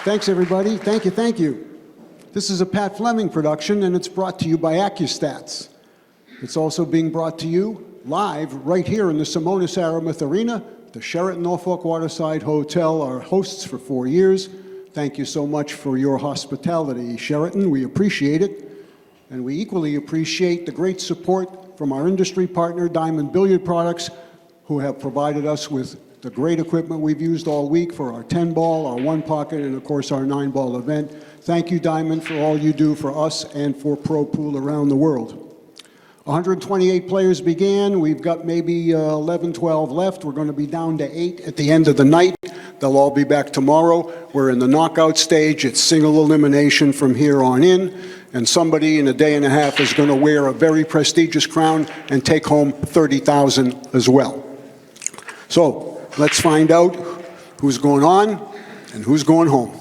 Thanks, everybody. Thank you, thank you. This is a Pat Fleming production, and it's brought to you by Accu-Stats. It's also being brought to you live right here in the Simonis Aramuth Arena, the Sheraton Norfolk Waterside Hotel, our hosts for 4 years. Thank you so much for your hospitality, Sheraton. We appreciate it. And we equally appreciate the great support from our industry partner, Diamond Billiard Products, who have provided us with the great equipment we've used all week for our 10-ball, our 1-pocket, and of course our 9-ball event. Thank you, Diamond, for all you do for us and for Pro Pool around the world. 128 players began. We've got maybe 11, 12 left. We're going to be down to 8 at the end of the night. They'll all be back tomorrow. We're in the knockout stage. It's single elimination from here on in. And somebody in a day and a half is going to wear a very prestigious crown and take home $30,000 as well. So let's find out who's going on and who's going home.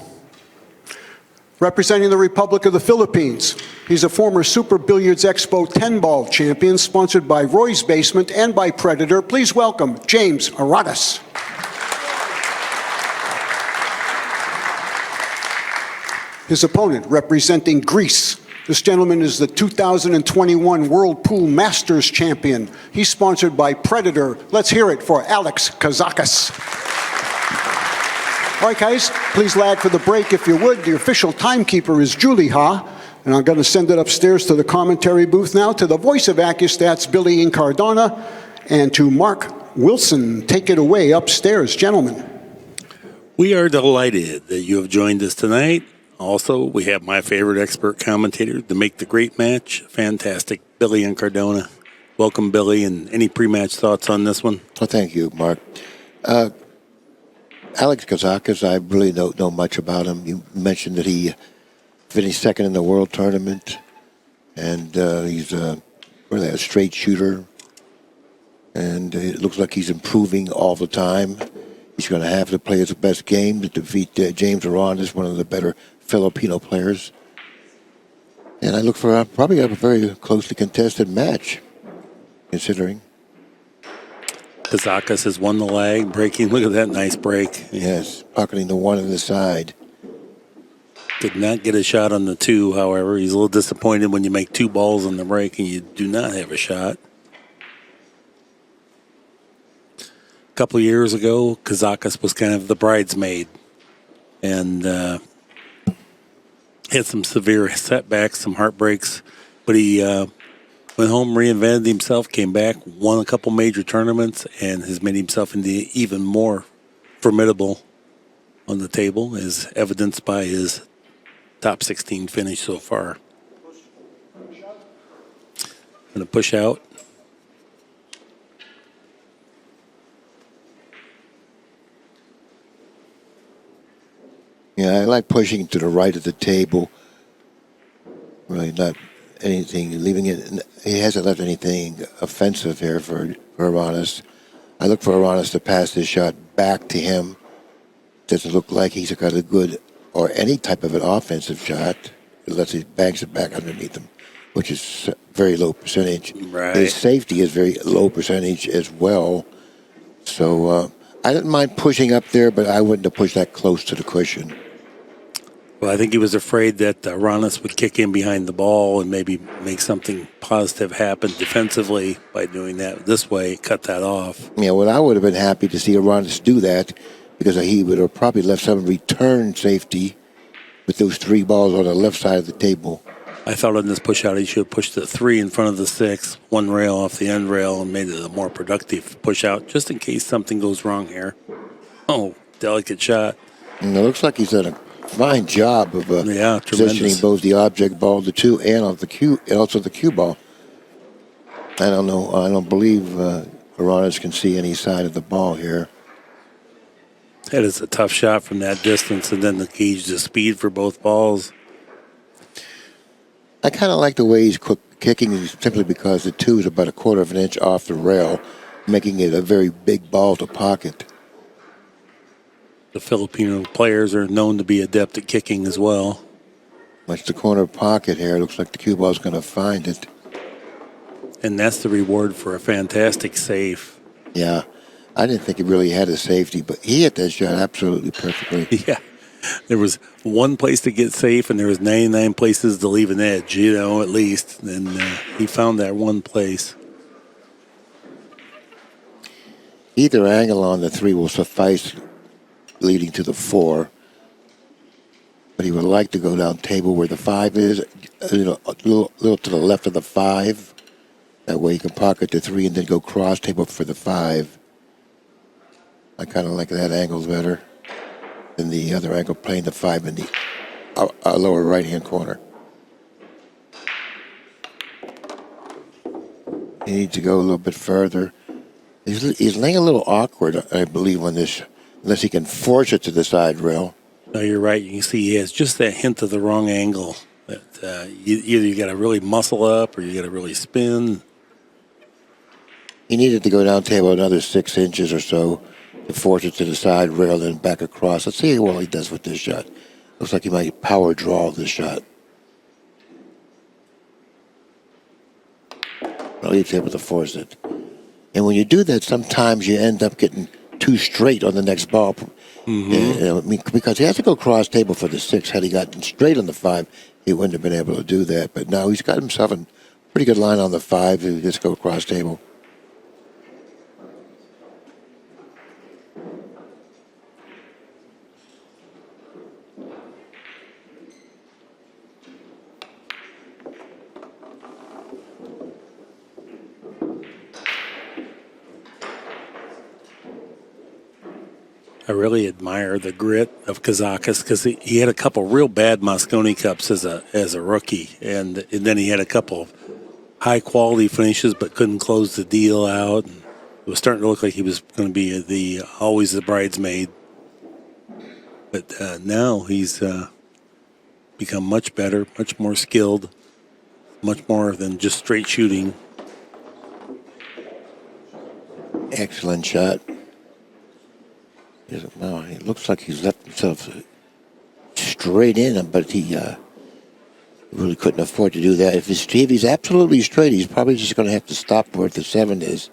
Representing the Republic of the Philippines, he's a former Super Billiards Expo 10-ball champion, sponsored by Roy's Basement and by Predator. Please welcome James Aranas. His opponent, representing Greece. This gentleman is the 2021 World Pool Masters champion. He's sponsored by Predator. Let's hear it for Alex Kazakis. All right, guys, please lag for the break if you would. The official timekeeper is Julie Ha, and I'm going to send it upstairs to the commentary booth now, to the voice of Accu-Stats, Billy Incardona, and to Mark Wilson. Take it away upstairs, gentlemen. We are delighted that you have joined us tonight. Also, we have my favorite expert commentator to make the great match, fantastic Billy Incardona. Welcome, Billy, and any pre-match thoughts on this one? Well, thank you, Mark. Alex Kazakis, I really don't know much about him. You mentioned that he finished second in the World Tournament, and he's really a straight shooter, and it looks like he's improving all the time. He's going to have to play his best game to defeat James Aranas, one of the better Filipino players. And I look for probably a very closely contested match, considering. Kazakis has won the leg, breaking. Look at that nice break. Yes, pocketing the 1 on the side. Did not get a shot on the 2, however. He's a little disappointed when you make 2 balls on the break and you do not have a shot. A couple of years ago, Kazakis was kind of the bridesmaid and had some severe setbacks, some heartbreaks, but he went home, reinvented himself, came back, won a couple major tournaments, and has made himself into even more formidable on the table, as evidenced by his top 16 finish so far. Going to push out. Yeah, I like pushing to the right of the table. Really not anything, leaving it. He hasn't left anything offensive here for Aranas. I look for Aranas to pass this shot back to him. Doesn't look like he's got a good or any type of an offensive shot, unless he bangs it back underneath him, which is very low percentage. Right. His safety is very low percentage as well. So I didn't mind pushing up there, but I wouldn't have pushed that close to the cushion. Well, I think he was afraid that Aranas would kick in behind the ball and maybe make something positive happen defensively by doing that this way, cut that off. Yeah, well, I would have been happy to see Aranas do that, because he would have probably left some return safety with those 3 balls on the left side of the table. I thought on this push out he should have pushed the 3 in front of the 6, 1 rail off the end rail, and made it a more productive push out, just in case something goes wrong here. Oh, delicate shot. And it looks like he's done a fine job of positioning both the object ball, the 2, and of the cue, and also the cue ball. I don't know. I don't believe Aranas can see any side of the ball here. That is a tough shot from that distance, and then the gauge the speed for both balls. I kind of like the way he's kicking, simply because the 2 is about 1/4 of an inch off the rail, making it a very big ball to pocket. The Filipino players are known to be adept at kicking as well. Much the corner pocket here. It looks like the cue ball is going to find it. And that's the reward for a fantastic save. Yeah. I didn't think he really had a safety, but he hit that shot absolutely perfectly. Yeah. There was one place to get safe, and there was 99 places to leave an edge, at least. And he found that one place. Either angle on the 3 will suffice leading to the 4. But he would like to go down table where the 5 is, a little to the left of the 5. That way you can pocket the 3 and then go cross table for the 5. I kind of like that angle better than the other angle, playing the 5 in the lower right-hand corner. He needs to go a little bit further. He's laying a little awkward, I believe, on this, unless he can force it to the side rail. No, you're right. You can see he has just that hint of the wrong angle. That either you got to really muscle up or you got to really spin. He needed to go down table another 6 inches or so to force it to the side rail and back across. Let's see how well he does with this shot. Looks like he might power draw this shot. Well, he's able to force it. And when you do that, sometimes you end up getting too straight on the next ball. Because he has to go cross table for the 6. Had he gotten straight on the 5, he wouldn't have been able to do that. But now he's got himself a pretty good line on the 5 to just go cross table. I really admire the grit of Kazakis because he had a couple real bad Mosconi Cups as a rookie, and then he had a couple of high quality finishes, but couldn't close the deal out. And it was starting to look like he was going to be always the bridesmaid. But now he's become much better, much more skilled, much more than just straight shooting. Excellent shot. Well, it looks like he's left himself straight in, but he really couldn't afford to do that. If he's absolutely straight, he's probably just going to have to stop where the 7 is.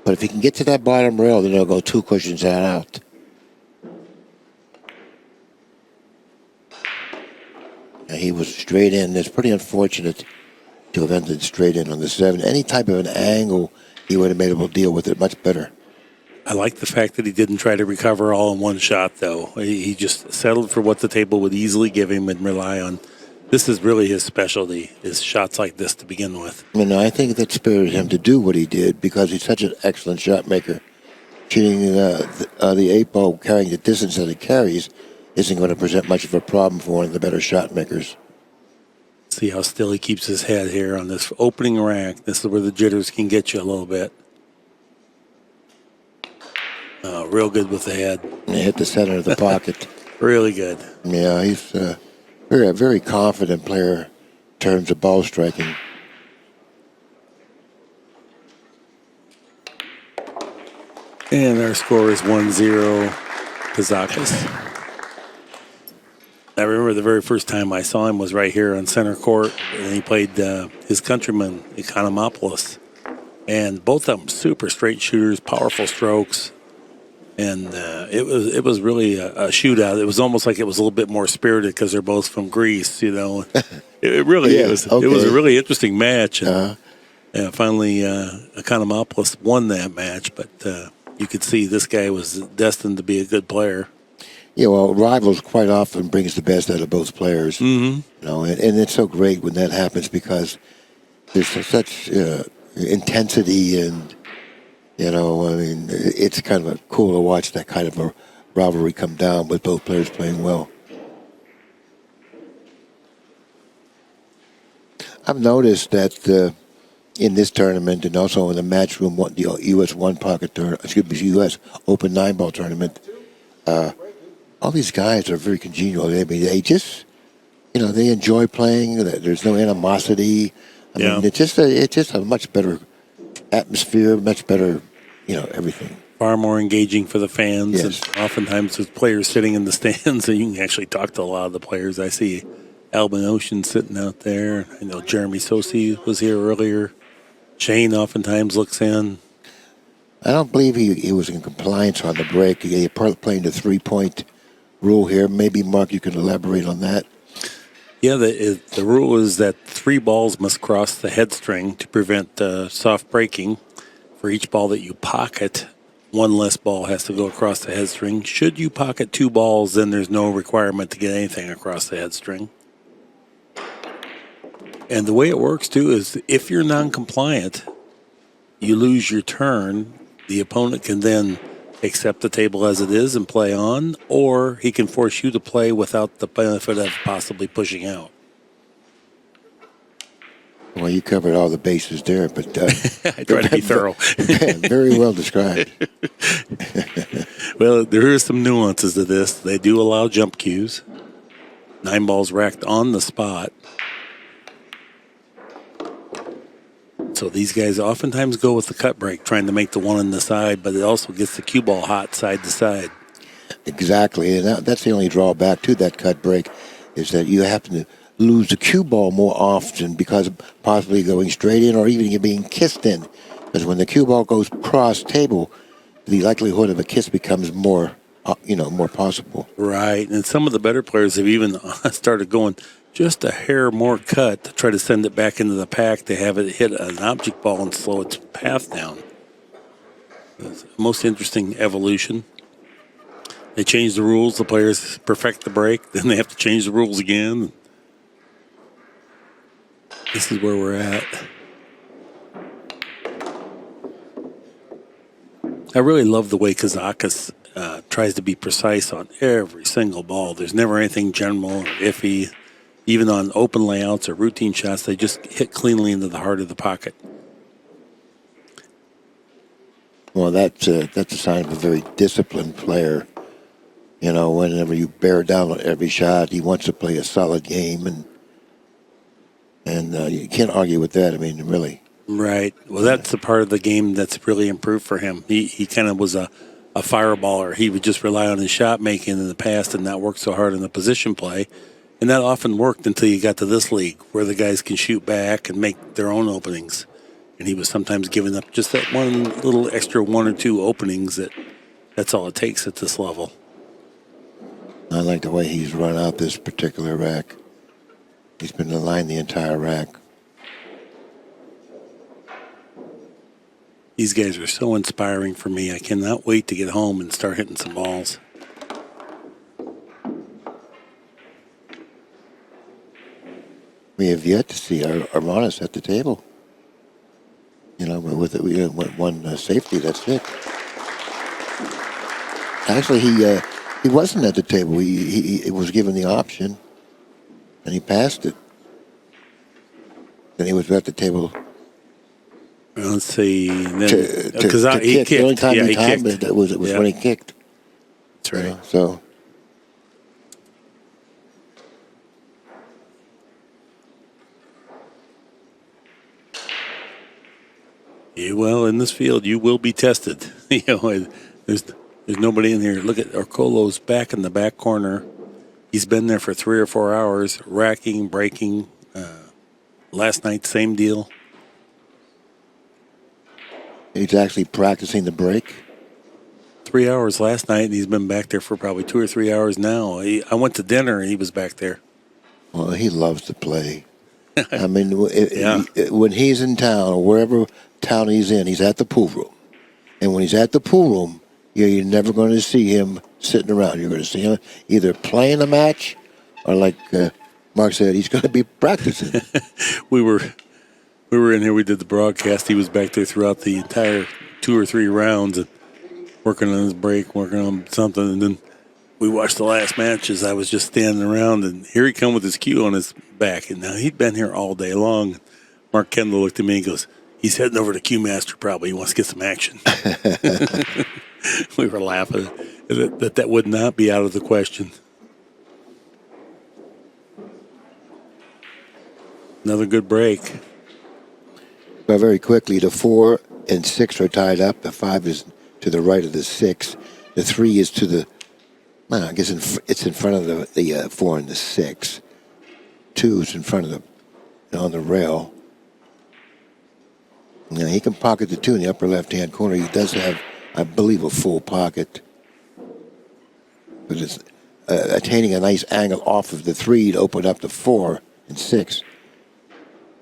But if he can get to that bottom rail, then he'll go 2 cushions out. And he was straight in. It's pretty unfortunate to have ended straight in on the 7. Any type of an angle, he would have been able to deal with it much better. I like the fact that he didn't try to recover all in one shot, though. He just settled for what the table would easily give him and rely on. This is really his specialty, is shots like this to begin with. And I think that spurred him to do what he did because he's such an excellent shot maker. Shooting the 8 ball, carrying the distance that it carries, isn't going to present much of a problem for one of the better shot makers. See how still he keeps his head here on this opening rack. This is where the jitters can get you a little bit. Real good with the head. And hit the center of the pocket. Really good. Yeah, he's a very confident player in terms of ball striking. And our score is 1-0 Kazakis. I remember the very first time I saw him was right here on center court, and he played his countryman, Economopoulos. And both of them super straight shooters, powerful strokes. And it was really a shootout. It was almost like it was a little bit more spirited because they're both from Greece, It really Yeah, was. okay. It was a really interesting match. And finally, Economopoulos won that match. But you could see this guy was destined to be a good player. Yeah, well, rivals quite often brings the best out of both players. Mm-hmm. And it's so great when that happens because there's such intensity and. It's kind of cool to watch that kind of a rivalry come down with both players playing well. I've noticed that in this tournament and also in the match room, the U.S. U.S. Open 9-ball tournament, all these guys are very congenial. They just, they enjoy playing. There's no animosity. I mean, it's just a much better atmosphere, much better, everything. Far more engaging for the fans. Yes. And oftentimes with players sitting in the stands, so you can actually talk to a lot of the players. I see Albin Ocean sitting out there. I know Jeremy Sosi was here earlier. Shane oftentimes looks in. I don't believe he was in compliance on the break. He playing the 3-point rule here. Maybe, Mark, you can elaborate on that. Yeah, the rule is that 3 balls must cross the head string to prevent soft breaking. For each ball that you pocket, 1 less ball has to go across the head string. Should you pocket 2 balls, then there's no requirement to get anything across the head string. And the way it works, too, is if you're non-compliant, you lose your turn. The opponent can then accept the table as it is and play on, or he can force you to play without the benefit of possibly pushing out. Well, you covered all the bases there, but I try to be thorough. Very well described. Well, there are some nuances to this. They do allow jump cues. 9 balls racked on the spot. So these guys oftentimes go with the cut break, trying to make the one on the side, but it also gets the cue ball hot side to side. Exactly, and that's the only drawback to that cut break, is that you happen to lose the cue ball more often because of possibly going straight in or even being kissed in. Because when the cue ball goes cross table, the likelihood of a kiss becomes more, more possible. Right, and some of the better players have even started going just a hair more cut to try to send it back into the pack to have it hit an object ball and slow its path down. It's the most interesting evolution. They change the rules, the players perfect the break, then they have to change the rules again. This is where we're at. I really love the way Kazakis tries to be precise on every single ball. There's never anything general or iffy. Even on open layouts or routine shots, they just hit cleanly into the heart of the pocket. Well, that's a sign of a very disciplined player. You know, whenever you bear down on every shot, he wants to play a solid game, and you can't argue with that. I mean, really. Right. Well, that's the part of the game that's really improved for him. He kind of was a fireballer. He would just rely on his shot making in the past and not work so hard in the position play. And that often worked until you got to this league, where the guys can shoot back and make their own openings. And he was sometimes giving up just that one little extra 1 or 2 openings. That's all it takes at this level. I like the way he's run out this particular rack. He's been aligned the entire rack. These guys are so inspiring for me. I cannot wait to get home and start hitting some balls. We have yet to see Aranas at the table. You know, with one safety, that's it. Actually, he wasn't at the table. He was given the option, and he passed it. Then he was at the table. Well, let's see. To He kick. kicked. The only time Yeah, he kicked. timed it was when he kicked. That's right. You know, so. Yeah, well, in this field, you will be tested. There's nobody in here. Look at Arcolo's back in the back corner. He's been there for 3 or 4 hours, racking, breaking. Last night, same deal. He's actually practicing the break. 3 hours last night, and he's been back there for probably 2 or 3 hours now. I went to dinner, and he was back there. Well, he loves to play. I mean, when he's in town or wherever town he's in, he's at the pool room. And when he's at the pool room, you're never going to see him sitting around. You're going to see him either playing a match or, like Mark said, he's going to be practicing. We were in here. We did the broadcast. He was back there throughout the entire 2 or 3 rounds and working on his break, working on something. And then we watched the last match as I was just standing around, and here he come with his cue on his back. And now he'd been here all day long. Mark Kendall looked at me and goes, "He's heading over to Cue Master probably. He wants to get some action." We were laughing that would not be out of the question. Another good break. But very quickly, the 4 and 6 are tied up. The 5 is to the right of the 6. The 3 is to the, I guess it's in front of the 4 and the 6. 2 is in front of on the rail. Now, he can pocket the 2 in the upper left-hand corner. He does have, I believe, a full pocket. But it's attaining a nice angle off of the 3 to open up the 4 and 6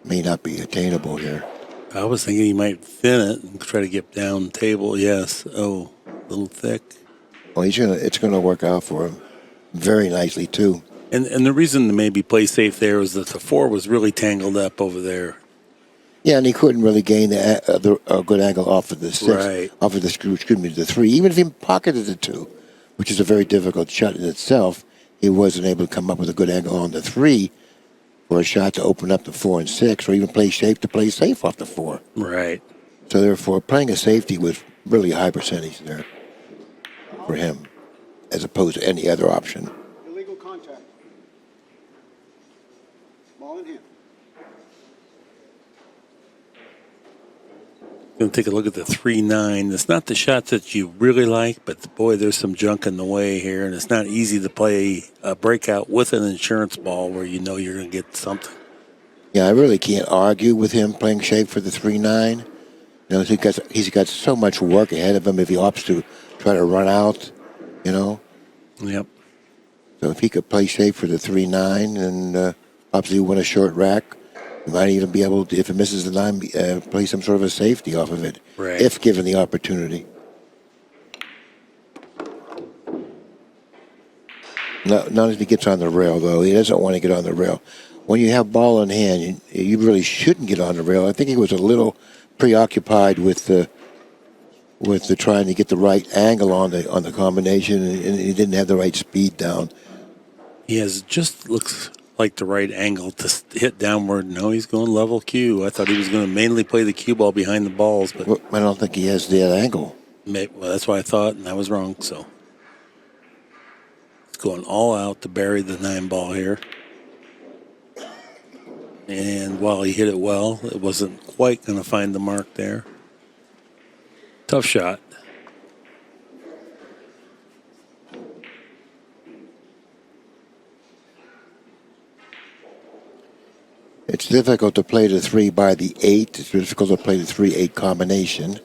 may not be attainable here. I was thinking he might thin it and try to get down table. Yes. Oh, a little thick. Well, it's gonna work out for him very nicely too. And the reason to maybe play safe there was that the 4 was really tangled up over there. Yeah, and he couldn't really gain a good angle off of the 6, Right. off of the the 3. Even if he pocketed the 2, which is a very difficult shot in itself, he wasn't able to come up with a good angle on the 3 for a shot to open up the 4 and 6, or even play safe off the 4. Right. So therefore, playing a safety was really a high percentage there for him, as opposed to any other option. Illegal contact. Ball in hand. Going to take a look at the 3-9. It's not the shot that you really like, but boy, there's some junk in the way here, and it's not easy to play a breakout with an insurance ball where you know you're going to get something. Yeah, I really can't argue with him playing shape for the 3-9. You know, he's got so much work ahead of him if he opts to try to run out, you know. Yep. So if he could play shape for the 3-9 and obviously win a short rack, he might even be able to, if it misses the 9, play some sort of a safety off of it, Right. if given the opportunity. Not if he gets on the rail, though. He doesn't want to get on the rail. When you have ball in hand, you really shouldn't get on the rail. I think he was a little preoccupied with the trying to get the right angle on the combination, and he didn't have the right speed down. He has just looks like the right angle to hit downward. No, he's going level cue. I thought he was going to mainly play the cue ball behind the balls, but Well, I don't think he has that angle. well, that's what I thought, and I was wrong. So it's going all out to bury the 9 ball here. And while he hit it well, it wasn't quite going to find the mark there. Tough shot. It's difficult to play the 3 by the 8. It's difficult to play the 3-8 combination.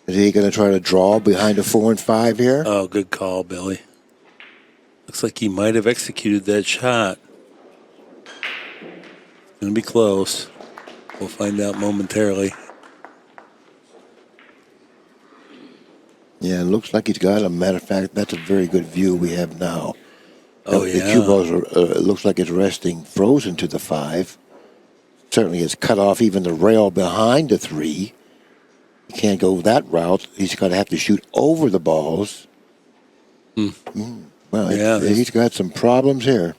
Is he going to try to draw behind the 4 and 5 here? Oh, good call, Billy. Looks like he might have executed that shot. It's going to be close. We'll find out momentarily. Yeah, it looks like he's got him. Matter of fact, that's a very good view we have now. Oh, The yeah. cue balls it looks like it's resting frozen to the 5. Certainly it's cut off even the rail behind the 3. He can't go that route. He's going to have to shoot over the balls. Well, Yeah, he's got some problems here.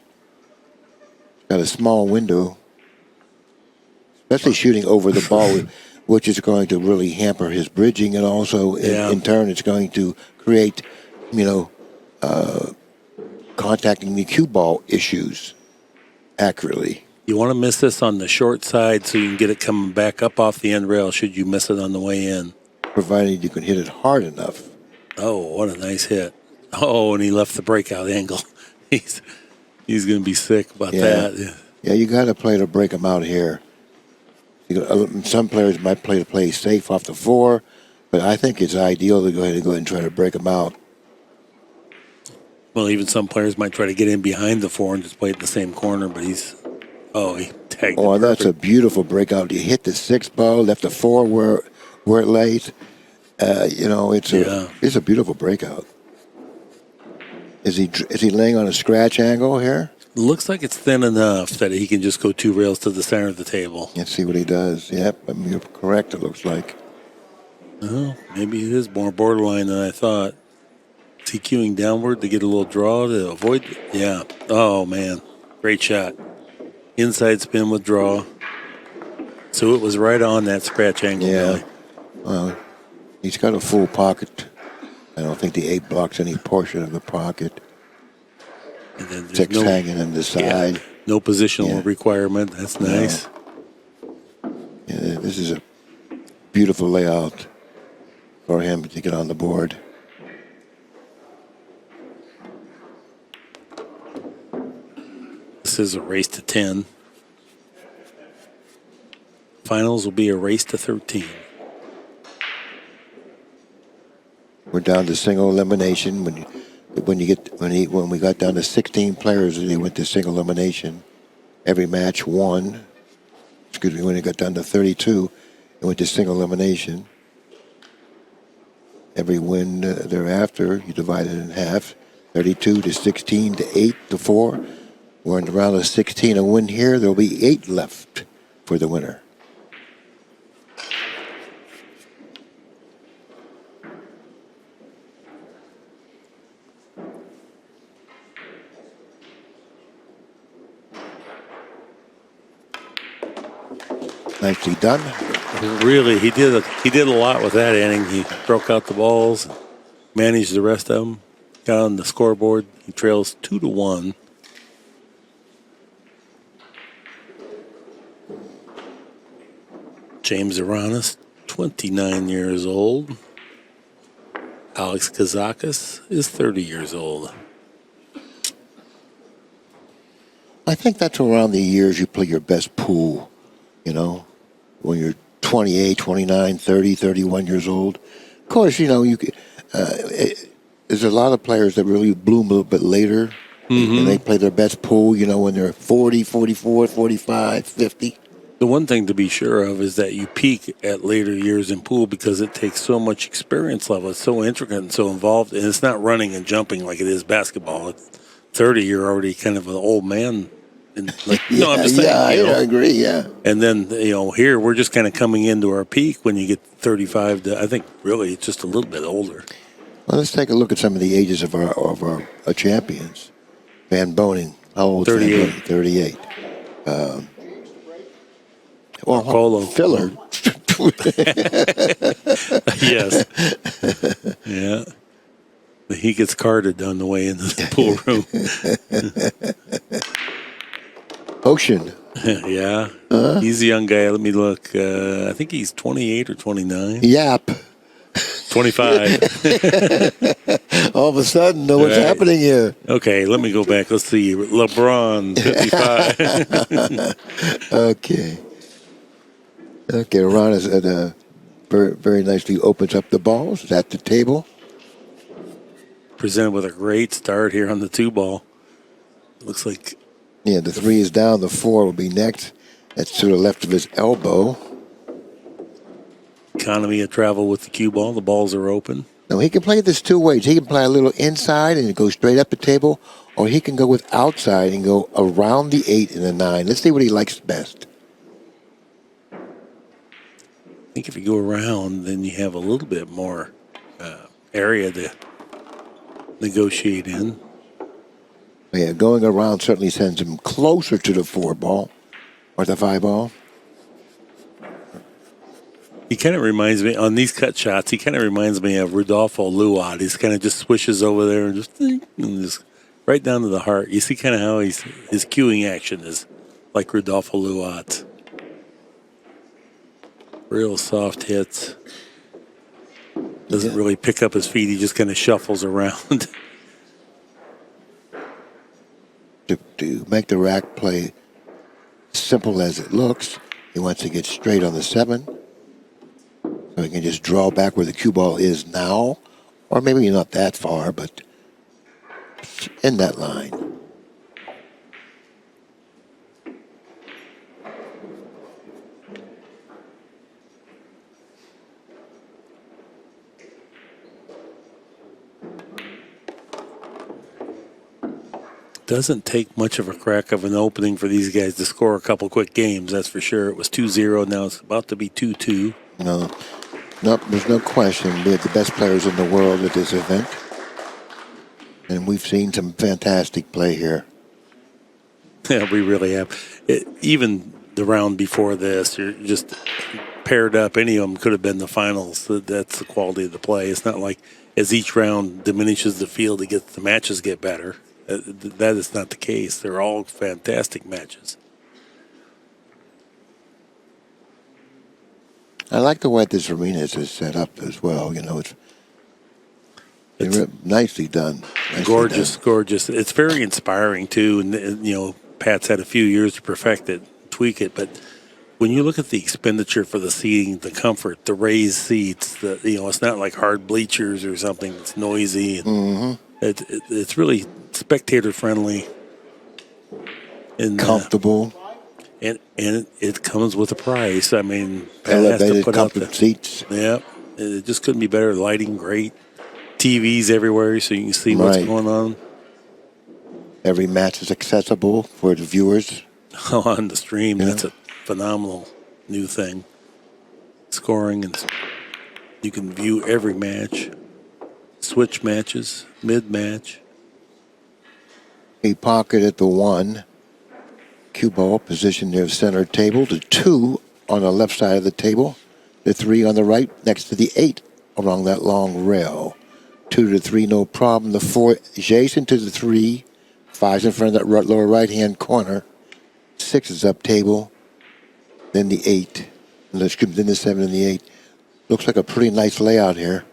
He's got a small window. Especially shooting over the ball, which is going to really hamper his bridging, and also in turn it's going to create, contacting the cue ball issues accurately. You want to miss this on the short side so you can get it coming back up off the end rail should you miss it on the way in. Provided you can hit it hard enough. Oh, what a nice hit. Oh, and he left the breakout angle. He's going to be sick about that. Yeah, you got to play to break him out here. Some players might play safe off the 4, but I think it's ideal to go ahead and try to break him out. Well, even some players might try to get in behind the 4 and just play it in the same corner, but he tagged it. Oh, that's a perfect. beautiful breakout. You hit the 6 ball, left the 4 where it lays. It's a beautiful breakout. Is he laying on a scratch angle here? Looks like it's thin enough that he can just go 2 rails to the center of the table. Let's see what he does. Yep, you're correct, it looks like. Oh, maybe it is more borderline than I thought. Is he cueing downward to get a little draw to avoid? Yeah. Oh, man. Great shot. Inside spin with draw. So it was right on that scratch angle. Yeah. Billy. Well, he's got a full pocket. I don't think the 8 blocks any portion of the pocket. And then there's 6 hanging in the side. no positional requirement. That's nice. Yeah, this is a beautiful layout for him to get on the board. This is a race to 10. Finals will be a race to 13. We're down to single elimination. When we got down to 16 players, they went to single elimination. Every match won. Excuse me. When it got down to 32, it went to single elimination. Every win thereafter, you divide it in half. 32 to 16 to 8 to 4. We're in the round of 16. A win here, there'll be 8 left for the winner. Nicely done. Really, he did a lot with that inning. He broke out the balls, managed the rest of them, got on the scoreboard. He trails 2-1. James Aranas, 29 years old. Alex Kazakis is 30 years old. I think that's around the years you play your best pool, you know, when you're 28, 29, 30, 31 years old. Of course, you know, there's a lot of players that really bloom a little bit later, and they play their best pool, you know, when they're 40, 44, 45, 50. The one thing to be sure of is that you peak at later years in pool because it takes so much experience level. It's so intricate and so involved, and it's not running and jumping like it is basketball. At 30, you're already kind of an old man. And like, no, I'm just saying. I agree, yeah. And then, you know, here we're just kind of coming into our peak when you get 35 to, I think, really, it's just a little bit older. Well, let's take a look at some of the ages of our champions. Van Boning, how old? 38. 38. Polo. Filler. Yes. Yeah. He gets carded on the way into the pool room. Ocean. Yeah. He's a young guy. Let me look. I think he's 28 or 29. Yap. 25. All of a sudden, know what's happening here. Okay, let me go back. Let's see. LeBron, 55. Okay. Ron is very, very nicely opens up the balls at the table. Presented with a great start here on the 2-ball. Looks like. Yeah, the 3 is down. The 4 will be next. That's to the left of his elbow. Economy of travel with the cue ball. The balls are open. Now, he can play this 2 ways. He can play a little inside and go straight up the table, or he can go with outside and go around the 8 and the 9. Let's see what he likes best. I think if you go around, then you have a little bit more area to negotiate in. Yeah, going around certainly sends him closer to the 4-ball or the 5-ball. He kind of reminds me, on these cut shots, he kind of reminds me of Rodolfo Luat. He's kind of just swishes over there and just right down to the heart. You see kind of how his cueing action is like Rodolfo Luat. Real soft hits. Doesn't really pick up his feet. He just kind of shuffles around. To make the rack play simple as it looks, he wants to get straight on the 7. So he can just draw back where the cue ball is now, or maybe not that far, but in that line. Doesn't take much of a crack of an opening for these guys to score a couple quick games, that's for sure. It was 2-0, now it's about to be 2-2. No, there's no question. We have the best players in the world at this event. And we've seen some fantastic play here. Yeah, we really have. Even the round before this, you're just paired up. Any of them could have been the finals. That's the quality of the play. It's not like as each round diminishes the field, the matches get better. That is not the case. They're all fantastic matches. I like the way this arena is set up as well. You know, it's nicely done. Gorgeous. It's very inspiring too. And you know, Pat's had a few years to perfect it, tweak it, but when you look at the expenditure for the seating, the comfort, the raised seats, it's not like hard bleachers or something that's noisy. And it's really spectator friendly and Comfortable, and it comes with a price. I mean, Pat has to elevated, put out comfort seats. yeah. It just couldn't be better. Lighting great, TVs everywhere so you can see what's Right. going on Every match is accessible for the viewers. on the stream. Yeah. That's a phenomenal new thing. Scoring and you can view every match, switch matches, mid match. A pocket at the 1. Cue ball positioned near the center table. The 2 on the left side of the table. The 3 on the right next to the 8 along that long rail. 2 to the 3, no problem. The 4 adjacent to the 3. 5's in front of that lower right-hand corner. 6 is up table. Then the 8. Then the 7 and the 8. Looks like a pretty nice layout here.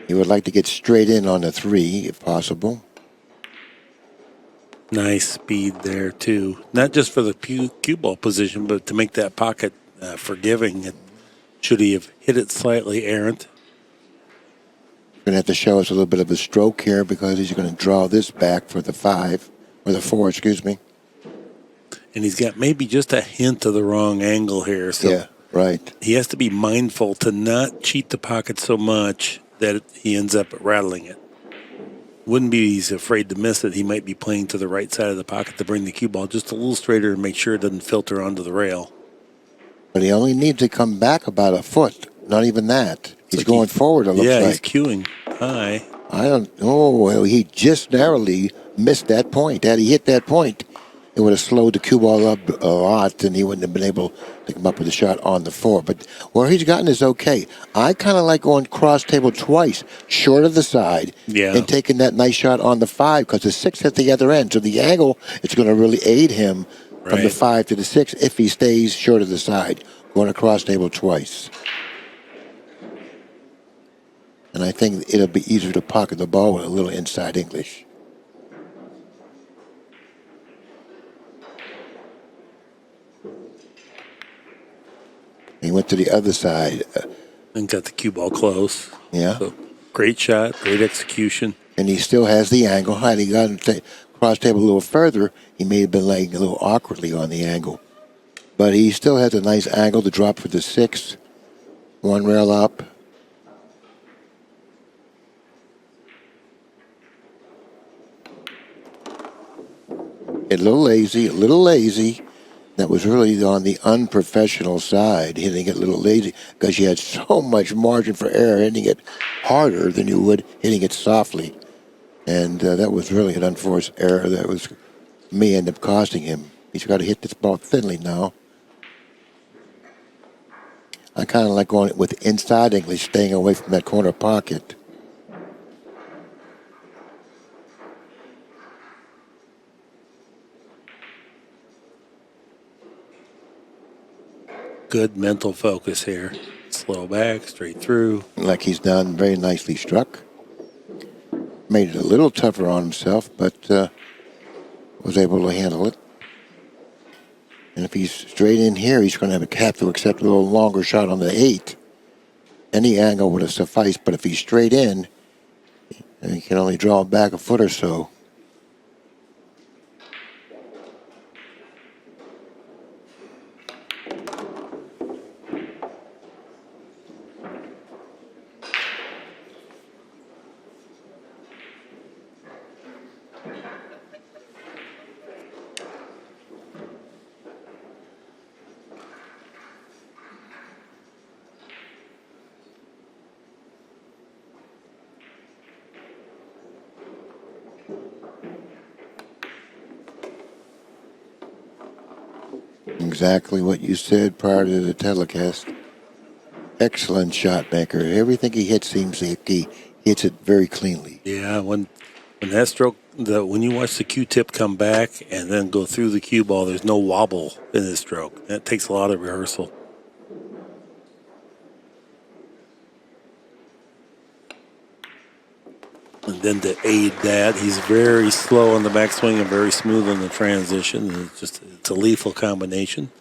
You would like to get straight in on the 3 if possible. Nice speed there too. Not just for the cue ball position, but to make that pocket forgiving. Should he have hit it slightly errant? Going to have to show us a little bit of a stroke here because he's going to draw this back for the 5, or the 4, excuse me. And he's got maybe just a hint of the wrong angle here. So Yeah, right. he has to be mindful to not cheat the pocket so much that he ends up rattling it. Wouldn't be he's afraid to miss it. He might be playing to the right side of the pocket to bring the cue ball just a little straighter and make sure it doesn't filter onto the rail. But he only needs to come back about a foot. Not even that. He's like going forward, it looks yeah, like. he's cueing high. I don't know. Well, he just narrowly missed that point. Had he hit that point, it would have slowed the cue ball up a lot, and he wouldn't have been able to come up with a shot on the 4. But where he's gotten is okay. I kind of like going cross table twice, short of the side, and taking that nice shot on the 5 because the 6 at the other end. So the angle is going to really aid him from the 5 to the 6 if he stays short of the side, going across table twice. And I think it'll be easier to pocket the ball with a little inside English. He went to the other side. And got the cue ball close. Yeah. So, great shot, great execution. And he still has the angle. Had he gotten cross table a little further, he may have been laying a little awkwardly on the angle. But he still has a nice angle to drop for the 6. 1 rail up. A little lazy. That was really on the unprofessional side, hitting it a little lazy because you had so much margin for error, hitting it harder than you would hitting it softly. And that was really an unforced error that was may end up costing him. He's got to hit this ball thinly now. I kind of like going with inside English, staying away from that corner pocket. Good mental focus here. Slow back, straight through. Like he's done, very nicely struck. Made it a little tougher on himself, but was able to handle it. And if he's straight in here, he's going to have to accept a little longer shot on the 8. Any angle would have sufficed, but if he's straight in, he can only draw back a foot or so. Exactly what you said prior to the telecast. Excellent shot maker. Everything he hits seems like he hits it very cleanly. Yeah, when that stroke, when you watch the Q-tip come back and then go through the cue ball, there's no wobble in this stroke. That takes a lot of rehearsal. And then to aid that, he's very slow on the backswing and very smooth on the transition. It's a lethal combination.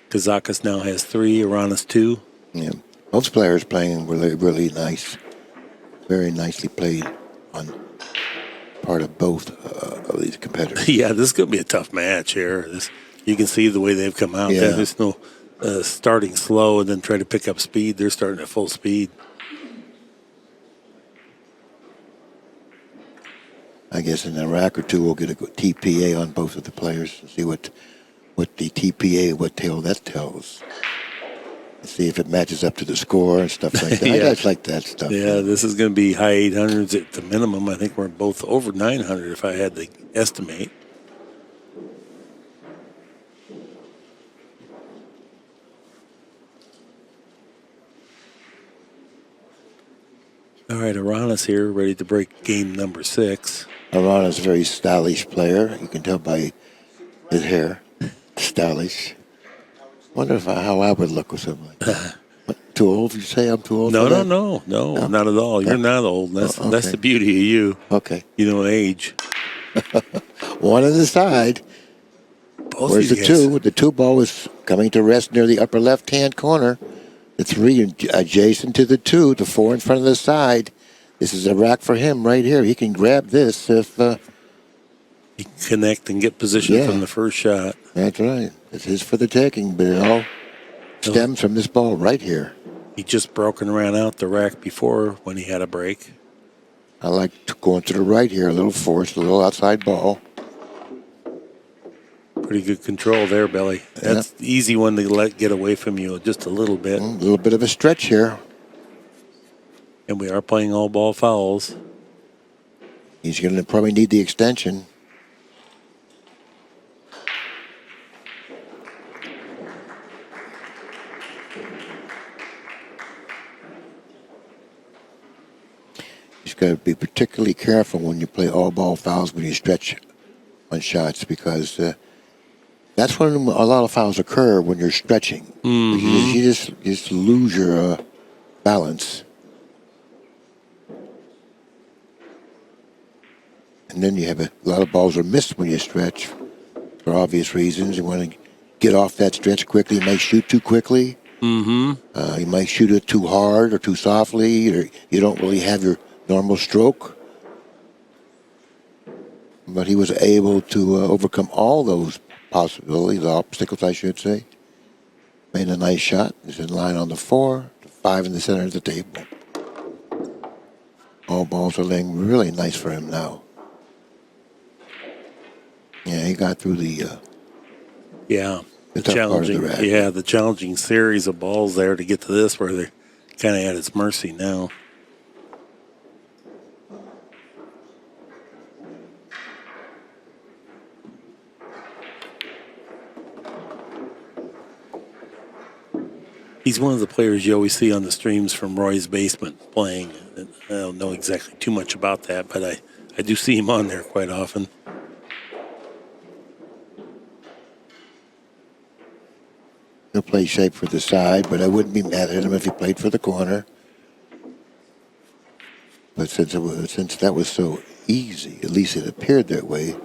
Kazakis now has 3, Aranas 2. Yeah, most players playing really, really nice, very nicely played on part of both of these competitors. Yeah, this is going to be a tough match here. You can see the way they've come out. Yeah. There's no starting slow and then try to pick up speed. They're starting at full speed. I guess in a rack or two we'll get a TPA on both of the players and see what the TPA, what tale that tells. See if it matches up to the score and stuff like that. Yeah. I guys like that stuff. Yeah, this is going to be high 800s at the minimum. I think we're both over 900 if I had to estimate. All right, Aranas here, ready to break game number 6. Aranas is a very stylish player. You can tell by his hair. Stylish. Wonder how I would look with something like that. What, too old? You say I'm too old? No, for that? no, not at all. You're not old. That's the beauty of you. Okay. You don't age. One on the side. Both Where's of the you guys. 2? The 2 ball is coming to rest near the upper left-hand corner. The 3 adjacent to the 2, the 4 in front of the side. This is a rack for him right here. He can grab this if... You can connect and get position Yeah. from the first shot. That's right. This is for the taking, but it all stems from this ball right here. He just broke and ran out the rack before when he had a break. I like going to the right here, a little force, a little outside ball. Pretty good control there, Billy. That's the easy one to let get away from you just a little bit. A little bit of a stretch here. And we are playing all ball fouls. He's going to probably need the extension. He's got to be particularly careful when you play all ball fouls when you stretch on shots because that's when a lot of fouls occur when you're stretching. Mm-hmm. You just lose your balance. And then you have a lot of balls are missed when you stretch for obvious reasons. You want to get off that stretch quickly. You might shoot too quickly. Mm-hmm. You might shoot it too hard or too softly, or you don't really have your normal stroke. But he was able to overcome all those possibilities, obstacles, I should say. Made a nice shot. He's in line on the 4, the 5 in the center of the table. All balls are laying really nice for him now. Yeah, he got through the the tough part of the challenging. rack. Yeah, the challenging series of balls there to get to this where they're kind of at its mercy now. He's one of the players you always see on the streams from Roy's basement playing. I don't know exactly too much about that, but I do see him on there quite often. He'll play shape for the side, but I wouldn't be mad at him if he played for the corner. But since that was so easy, at least it appeared that way,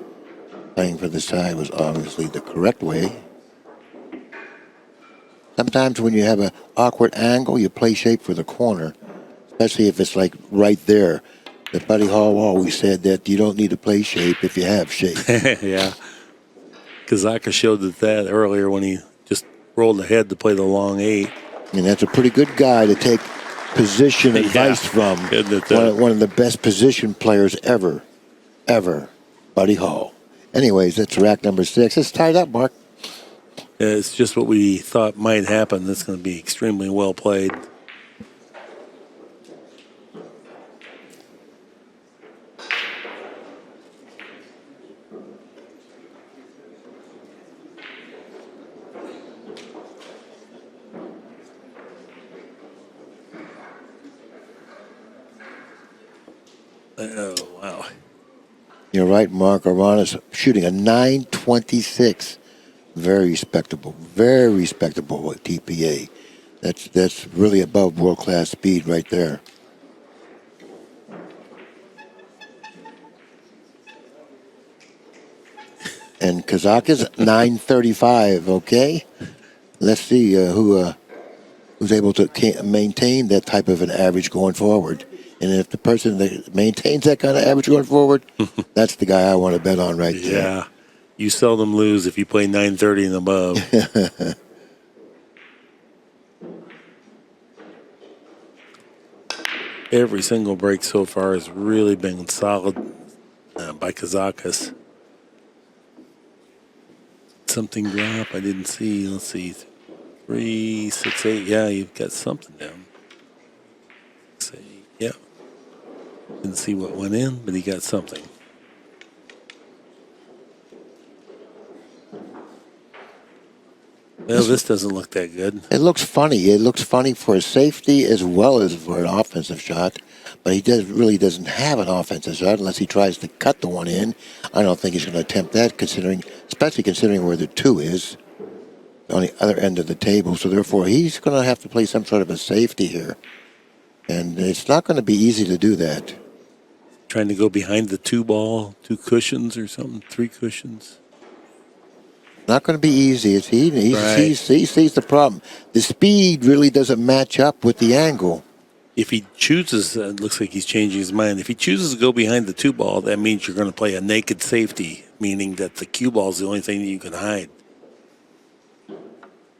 playing for the side was obviously the correct way. Sometimes when you have an awkward angle, you play shape for the corner, especially if it's like right there. But Buddy Hall always said that you don't need to play shape if you have shape. Yeah. Kazakis showed that earlier when he just rolled ahead to play the long 8. And that's a pretty good guy to take position advice from. One of the best position players ever. Buddy Hall. Anyways, that's rack number 6. It's tied up, Mark. It's just what we thought might happen. That's going to be extremely well played. Oh, wow. You're right, Mark. Aranas shooting a 926. Very respectable TPA. That's really above world-class speed right there. And Kazakis, 935, okay? Let's see who's able to maintain that type of an average going forward. And if the person that maintains that kind of average going forward, that's the guy I want to bet on right there. Yeah. You seldom lose if you play 930 and above. Every single break so far has really been solid by Kazakis. Something drop I didn't see. Let's see. 3, 6, 8. Yeah, you've got something down. 6, 8. Yeah. Didn't see what went in, but he got something. Well, this doesn't look that good. It looks funny. It looks funny for a safety as well as for an offensive shot. But he really doesn't have an offensive shot unless he tries to cut the one in. I don't think he's going to attempt that, especially considering where the 2 is on the other end of the table. So therefore, he's going to have to play some sort of a safety here. And it's not going to be easy to do that. Trying to go behind the 2 ball, 2 cushions or something, 3 cushions. Not going to be easy. He sees the problem. The speed really doesn't match up with the angle. If he chooses, it looks like he's changing his mind. If he chooses to go behind the 2 ball, that means you're going to play a naked safety, meaning that the cue ball is the only thing that you can hide.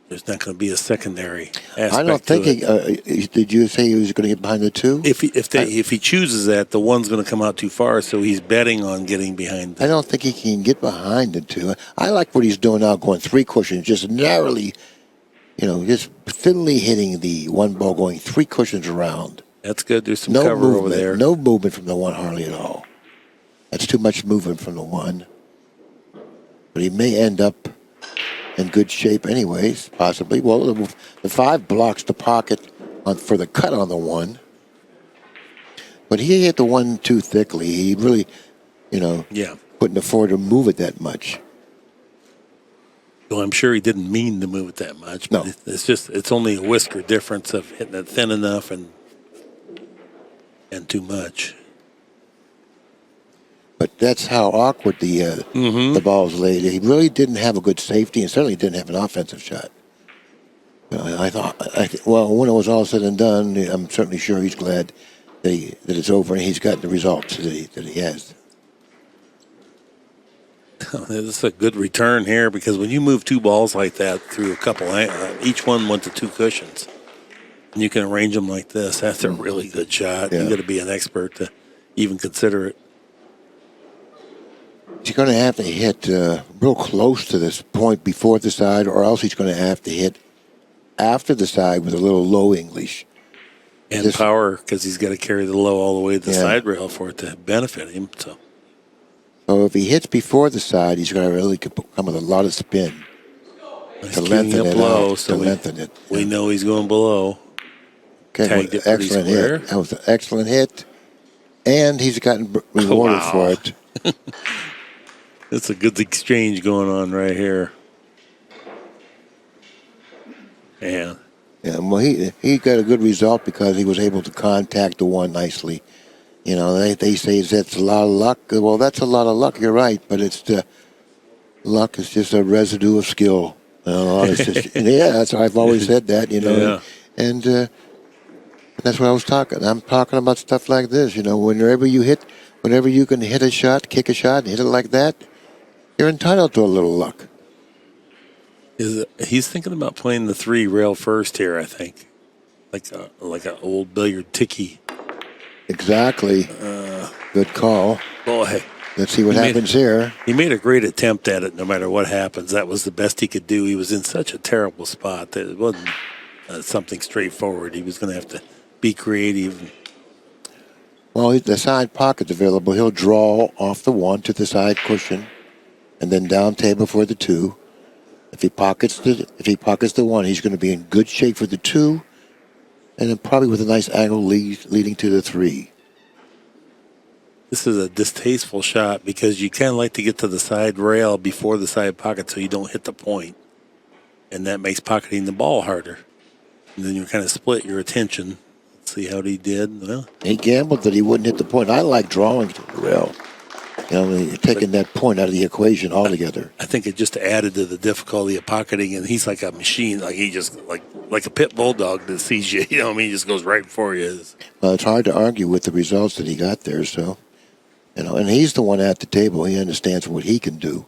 There's not going to be a secondary aspect. I don't think did you say he was going to get behind the 2? If he chooses that, the 1's going to come out too far, so he's betting on getting behind. I don't think he can get behind the 2. I like what he's doing now, going 3 cushions, just narrowly, just thinly hitting the 1 ball, going 3 cushions around. That's good. There's some cover over there. No movement from the 1 hardly at all. That's too much movement from the 1. But he may end up in good shape anyways, possibly. Well, the 5 blocks the pocket for the cut on the 1. But he hit the 1 too thickly. He really, couldn't afford to move it that much. Well, I'm sure he didn't mean to move it that much. No. But it's only a whisker difference of hitting it thin enough and too much. But that's how awkward the ball's laid. He really didn't have a good safety and certainly didn't have an offensive shot. I thought, when it was all said and done, I'm certainly sure he's glad that it's over and he's gotten the results that he has. This is a good return here because when you move 2 balls like that through a couple, each one went to 2 cushions, and you can arrange them like this. That's a really good shot. Yeah. You got to be an expert to even consider it. He's going to have to hit real close to this point before the side, or else he's going to have to hit after the side with a little low English. And power, because he's got to carry the low all the way to the side rail for it to benefit him. So if he hits before the side, he's going to really come with a lot of spin to lengthen it low, out, so lengthen it. We know he's going below. Okay, excellent hit. That was an excellent hit, and he's gotten rewarded for it. It's a good exchange going on right here. Yeah. Yeah, well, he got a good result because he was able to contact the 1 nicely. They say that's a lot of luck. Well, that's a lot of luck. You're right, but luck is just a residue of skill. That's what I've always said that. Yeah. And that's what I was talking. I'm talking about stuff like this. Whenever you can hit a shot, kick a shot, and hit it like that, you're entitled to a little luck. He's thinking about playing the 3 rail first here, I think. Like an old billiard ticky. Exactly. Good call. Boy. Let's see what happens here. He made a great attempt at it no matter what happens. That was the best he could do. He was in such a terrible spot that it wasn't something straightforward. He was going to have to be creative. Well, the side pocket's available. He'll draw off the 1 to the side cushion and then down table for the 2. If he pockets the 1, he's going to be in good shape for the 2, and then probably with a nice angle leading to the 3. This is a distasteful shot because you kind of like to get to the side rail before the side pocket so you don't hit the point, and that makes pocketing the ball harder. And then you kind of split your attention. Let's see how he did. Well, he gambled that he wouldn't hit the point. I like drawing to the rail. You know, you're taking that point out of the equation altogether. I think it just added to the difficulty of pocketing, and he's like a machine. Like he just like a pit bulldog that sees you. You know what I mean? He just goes right for you. Well, it's hard to argue with the results that he got there. So, you know, and he's the one at the table. He understands what he can do.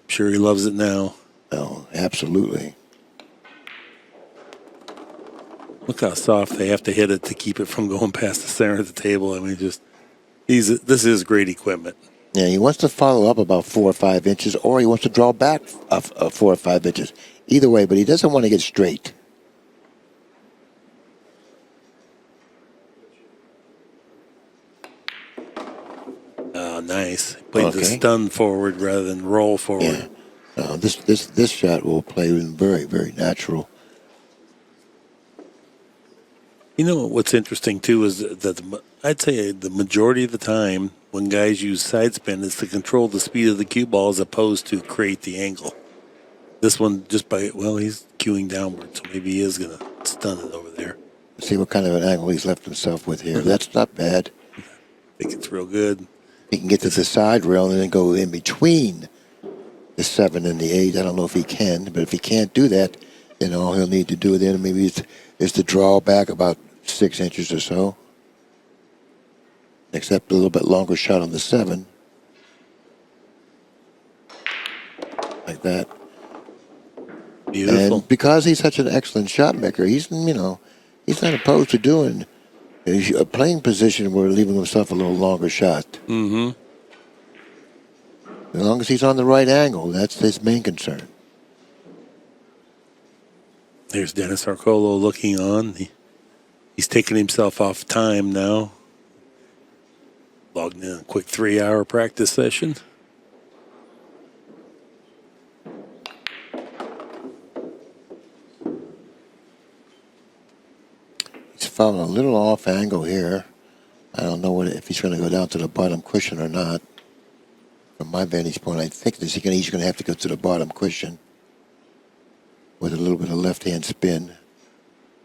I'm sure he loves it now. Oh, absolutely. Look how soft they have to hit it to keep it from going past the center of the table. I mean, this is great equipment. Yeah, he wants to follow up about 4 or 5 inches, or he wants to draw back 4 or 5 inches. Either way, but he doesn't want to get straight. Oh, nice. Played the stun forward rather than roll forward. Yeah. This shot will play very, very natural. You know what's interesting too is that I'd say the majority of the time when guys use side spin is to control the speed of the cue ball as opposed to create the angle. This one he's cueing downward, so maybe he is going to stun it over there. See what kind of an angle he's left himself with here. That's not bad. I think it's real good. He can get to the side rail and then go in between the 7 and the 8. I don't know if he can, but if he can't do that, then all he'll need to do then maybe is to draw back about 6 inches or so. Except a little bit longer shot on the 7. Like that. Beautiful. And because he's such an excellent shot maker, he's not opposed to doing a playing position where leaving himself a little longer shot. Mm-hmm. As long as he's on the right angle, that's his main concern. There's Dennis Arcolo looking on. He's taking himself off time now. Logged in a quick 3-hour practice session. He's found a little off angle here. I don't know if he's going to go down to the bottom cushion or not. From my vantage point, I think he's going to have to go to the bottom cushion with a little bit of left-hand spin,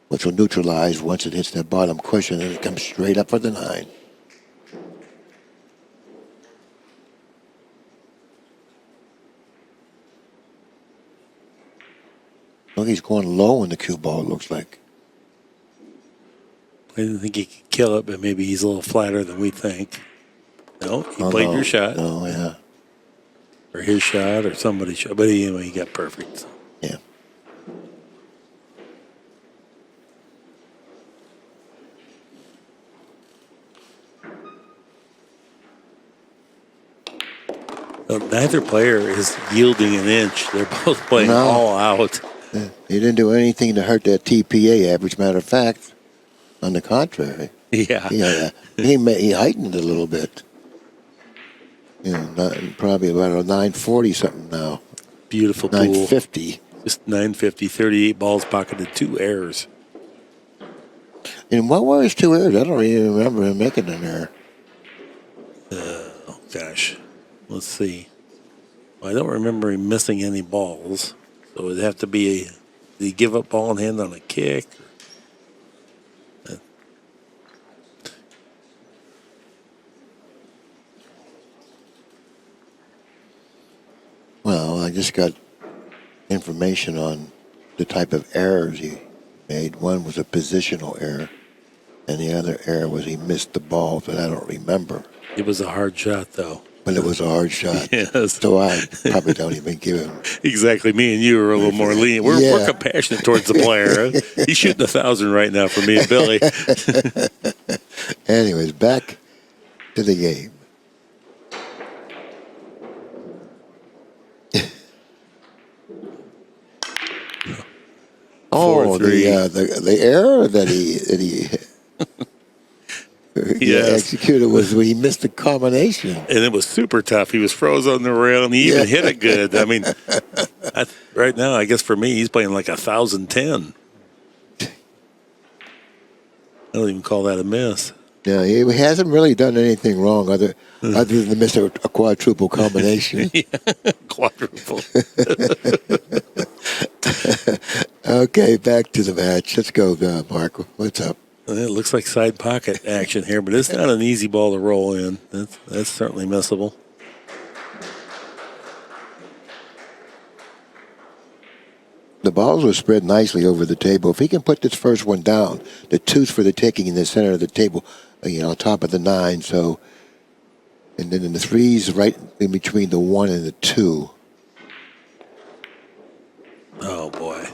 which will neutralize once it hits that bottom cushion, and it comes straight up for the 9. Look, he's going low in the cue ball, it looks like. I didn't think he could kill it, but maybe he's a little flatter than we think. No, he played your shot. Oh, yeah. Or his shot or somebody's shot. But anyway, he got perfect. So. Yeah. Neither player is yielding an inch. They're both playing all out. He didn't do anything to hurt that TPA average. Matter of fact, on the contrary. Yeah. He heightened it a little bit. Probably about a 940 something now. Beautiful pool. 950. Just 950, 38 balls pocketed, 2 errors. And what were his 2 errors? I don't even remember him making an error. Oh, gosh. Let's see. Well, I don't remember him missing any balls. So it would have to be did he give up ball in hand on a kick? Well, I just got information on the type of errors he made. One was a positional error, and the other error was he missed the ball that I don't remember. It was a hard shot, though. But it was a hard shot. Yes. So I probably don't even give him. Exactly. Me and you are a little more lenient. We're compassionate towards the player. He's shooting 1,000 right now for me and Billy. Anyways, back to the game. The error that he executed was when he missed the combination. And it was super tough. He was froze on the rail, and he even hit it good. I mean, right now, I guess for me, he's playing like 1,010. I don't even call that a miss. Yeah, he hasn't really done anything wrong other than miss a quadruple combination. Quadruple. Okay, back to the match. Let's go, Mark. What's up? It looks like side pocket action here, but it's not an easy ball to roll in. That's certainly missable. The balls were spread nicely over the table. If he can put this first one down, the two's for the taking in the center of the table, on top of the 9. So, and then in the 3's right in between the 1 and the 2. Oh, boy.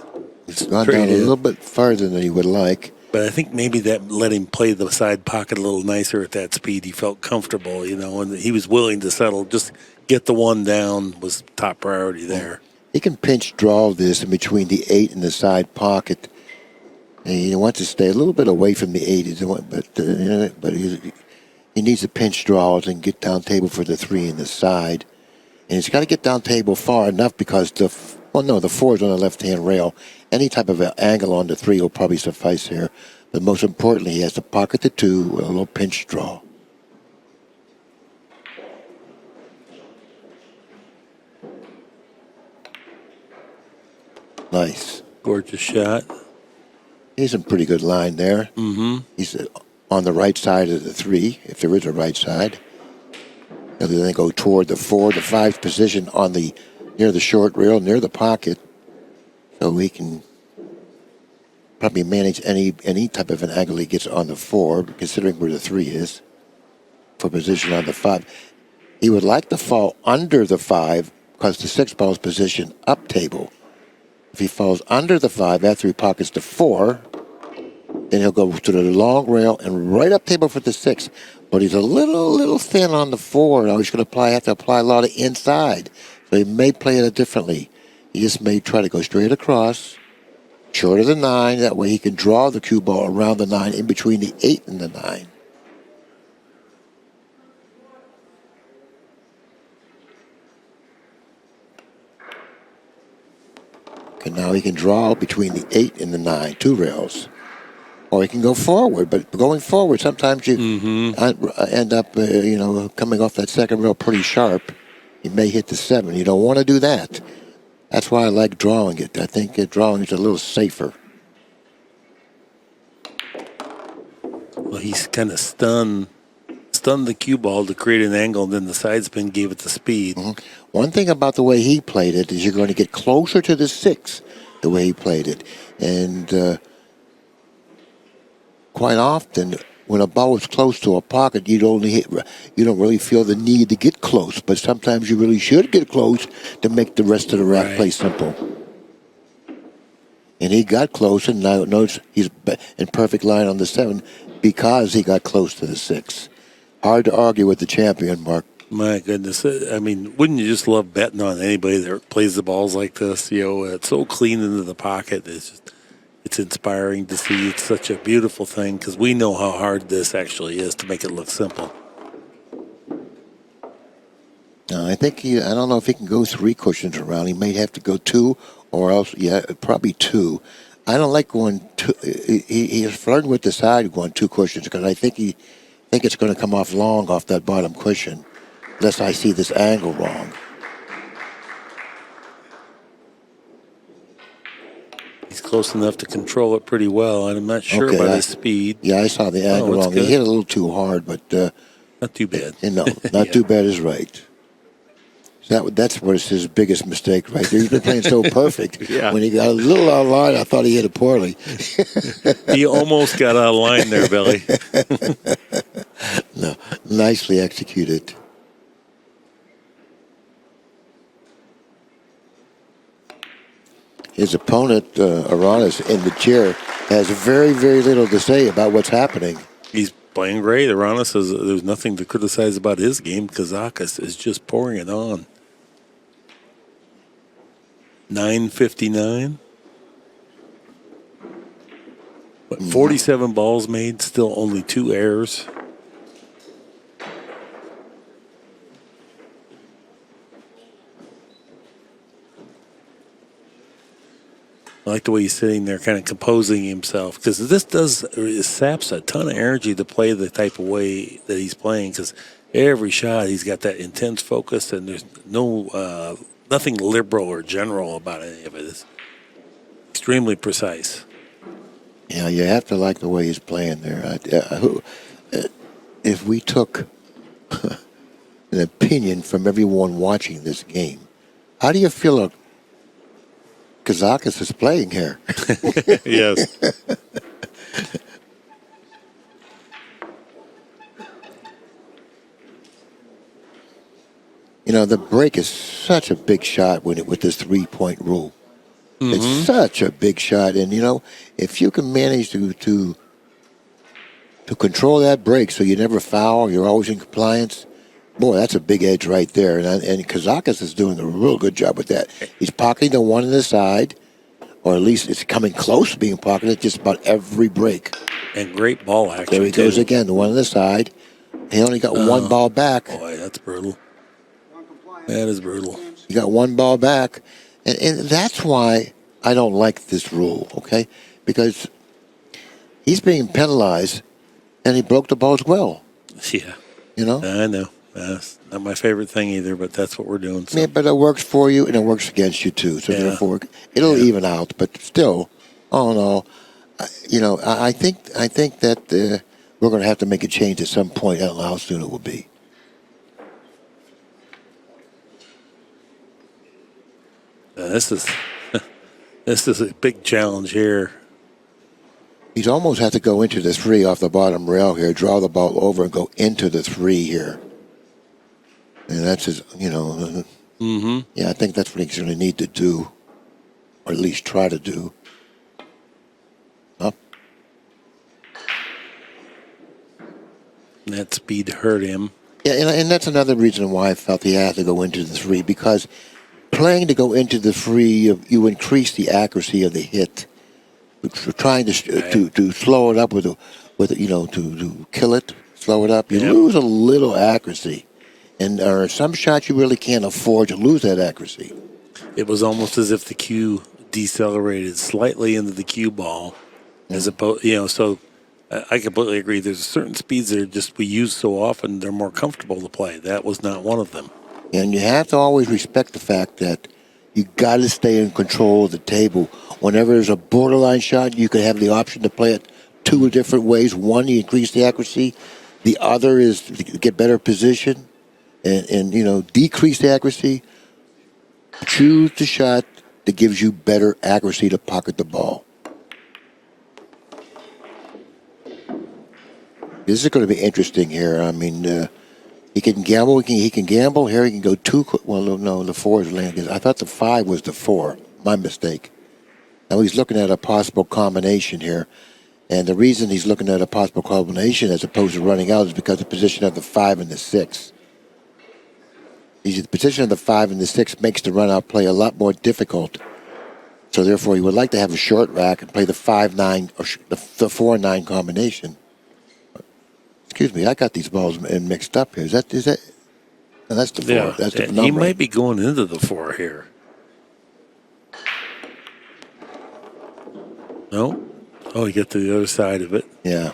It's gone down a little bit farther than he would like. But I think maybe that let him play the side pocket a little nicer at that speed. He felt comfortable, and he was willing to settle. Just get the 1 down was top priority there. He can pinch draw this in between the 8 and the side pocket. And he wants to stay a little bit away from the 8, but he needs to pinch draws and get down table for the 3 in the side. And he's got to get down table far enough because the 4 is on the left-hand rail. Any type of angle on the 3 will probably suffice here. But most importantly, he has to pocket the 2 with a little pinch draw. Nice. Gorgeous shot. He's in pretty good line there. Mm-hmm. He's on the right side of the 3, if there is a right side. And then go toward the 4, the 5's position on near the short rail, near the pocket. So we can probably manage any type of an angle he gets on the 4, considering where the 3 is, for position on the 5. He would like to fall under the 5 because the 6 ball's position up table. If he falls under the 5 after he pockets the 4, then he'll go to the long rail and right up table for the 6. But he's a little thin on the 4. Now he's going to have to apply a lot of inside. So he may play it differently. He just may try to go straight across, short of the 9. That way he can draw the cue ball around the 9 in between the 8 and the 9. And now he can draw between the 8 and the 9, 2 rails. Or he can go forward, but going forward, sometimes you end up, coming off that second rail pretty sharp. You may hit the 7. You don't want to do that. That's why I like drawing it. I think drawing is a little safer. Well, he's kind of stunned the cue ball to create an angle, and then the side spin gave it the speed. Mm-hmm. One thing about the way he played it is you're going to get closer to the 6 the way he played it. And quite often, when a ball is close to a pocket, you don't really feel the need to get close. But sometimes you really should get close to make the rest of the rack play simple. And he got close, and now notice he's in perfect line on the 7 because he got close to the 6. Hard to argue with the champion, Mark. My goodness. I mean, wouldn't you just love betting on anybody that plays the balls like this? It's so clean into the pocket. It's inspiring to see. It's such a beautiful thing because we know how hard this actually is to make it look simple. I think I don't know if he can go 3 cushions around. He may have to go 2 or else, probably 2. I don't like going 2. He's flirting with the side going 2 cushions because I think it's going to come off long off that bottom cushion unless I see this angle wrong. He's close enough to control it pretty well, and I'm not sure about his speed. Yeah, I saw the angle wrong. He hit a little too hard, but not too bad. No, not too bad is right. That's what's his biggest mistake right there. He's been playing so perfect. Yeah. When he got a little out of line, I thought he hit it poorly. He almost got out of line there, Billy. No, nicely executed. His opponent, Aranas, in the chair, has very, very little to say about what's happening. He's playing great. Aranas says there's nothing to criticize about his game. Kazakis is just pouring it on. 9:59. But 47 balls made, still only 2 errors. I like the way he's sitting there kind of composing himself because it saps a ton of energy to play the type of way that he's playing because every shot he's got that intense focus and there's nothing liberal or general about any of it. It's extremely precise. Yeah, you have to like the way he's playing there. If we took an opinion from everyone watching this game, how do you feel Kazakis is playing here. Yes. You know, the break is such a big shot with this 3-point rule. It's such a big shot, and you know, if you can manage to control that break so you never foul, you're always in compliance. Boy, that's a big edge right there, and Kazakis is doing a real good job with that. He's pocketing the one on the side, or at least it's coming close to being pocketed just about every break. And great ball action. There he goes again, the one on the side. He only got one ball back. Boy, that's brutal. That is brutal. You got one ball back. And that's why I don't like this rule, okay? Because he's being penalized, and he broke the ball as well. Yeah. You know? I know. That's not my favorite thing either, but that's what we're doing. So. Yeah, but it works for you, and it works against you, too. So therefore, it'll even out. But still, oh, no. You know, I think that we're going to have to make a change at some point. I don't know how soon it will be. This is a big challenge here. He's almost had to go into the 3 off the bottom rail here, draw the ball over and go into the 3 here. And that's his, you know. Yeah, I think that's what he's going to need to do, or at least try to do. Up. That speed hurt him. Yeah, and that's another reason why I felt he had to go into the 3, because playing to go into the 3, you increase the accuracy of the hit. Trying to slow it up with you know, to kill it, slow it up, you lose a little accuracy, and there are some shots you really can't afford to lose that accuracy. It was almost as if the cue decelerated slightly into the cue ball, as opposed, you know. So I completely agree. There's certain speeds that are just we use so often they're more comfortable to play. That was not one of them. And you have to always respect the fact that you got to stay in control of the table. Whenever there's a borderline shot, you can have the option to play it 2 different ways. One, you increase the accuracy. The other is to get better position and you know, decrease the accuracy. Choose the shot that gives you better accuracy to pocket the ball. This is going to be interesting here. I mean, he can gamble. He can gamble here. He can go 2. Well, no, the 4 is landing. I thought the 5 was the 4. My mistake. Now he's looking at a possible combination here, and the reason he's looking at a possible combination as opposed to running out is because of the position of the 5 and the 6. The position of the 5 and the 6 makes the run out play a lot more difficult. So therefore, he would like to have a short rack and play the 5-9 or the 4-9 combination. Excuse me, I got these balls mixed up here. Is that? No, that's the 4. Yeah, that's the number. he might be going into the 4 here. No? Oh, he got to the other side of it. Yeah.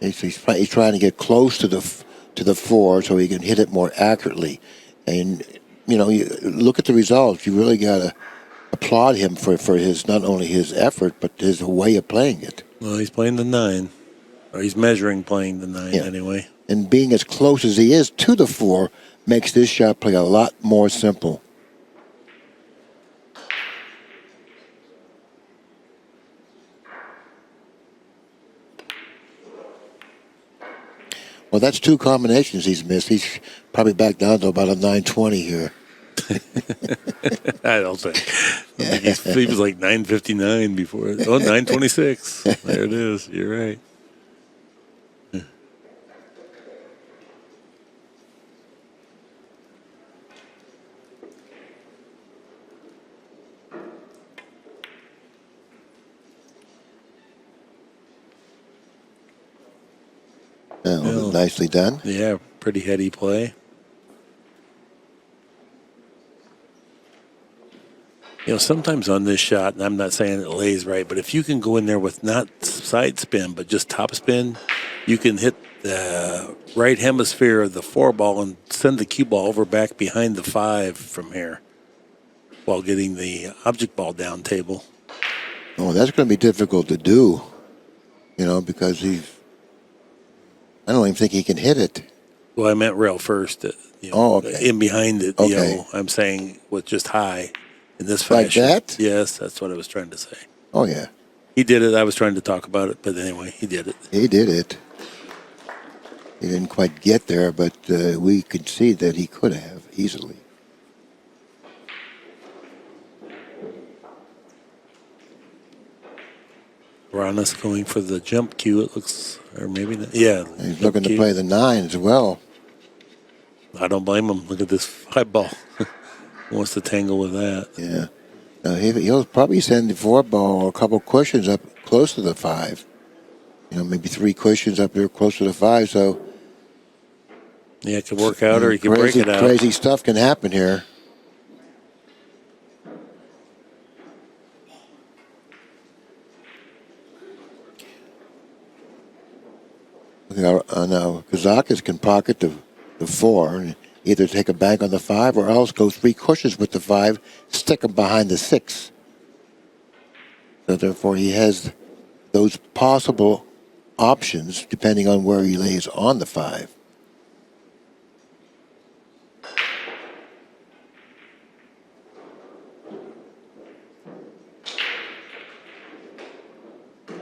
He's He's trying to get close to the 4 so he can hit it more accurately. And, you know, you look at the results. You really got to applaud him for his, not only his effort, but his way of playing it. Well, he's playing the 9. Or he's measuring playing the 9 anyway. And being as close as he is to the 4 makes this shot play a lot more simple. Well, that's 2 combinations he's missed. He's probably back down to about a 920 here. I don't think. He was like 959 before. Oh, 926. There it is. You're right. Oh, nicely done. Yeah, pretty heady play. You know, sometimes on this shot, and I'm not saying it lays right, but if you can go in there with not side spin, but just top spin, you can hit the right hemisphere of the 4 ball and send the cue ball over back behind the 5 from here while getting the object ball down table. Oh, that's going to be difficult to do, you know, because I don't even think he can hit it. Well, I meant rail first. You know, oh, okay. In behind it, okay. you know, I'm saying with just high. in this Like fashion. that? Yes, that's what I was trying to say. Oh, yeah. He did it. I was trying to talk about it, but anyway, he did it. He did it. He didn't quite get there, but we could see that he could have easily. Aranas going for the jump cue, it looks, or maybe not. Yeah. He's looking to play the 9 as well. I don't blame him. Look at this 5 ball. Wants to tangle with that. Yeah. Now he'll probably send the 4 ball a couple cushions up close to the 5. You know, maybe 3 cushions up there close to the 5. So yeah, it could work out or he can break crazy, it out. crazy stuff can happen here. Now Kazakis can pocket the 4 and either take a bank on the 5 or else go 3 cushions with the 5, stick them behind the 6. So therefore he has those possible options depending on where he lays on the 5.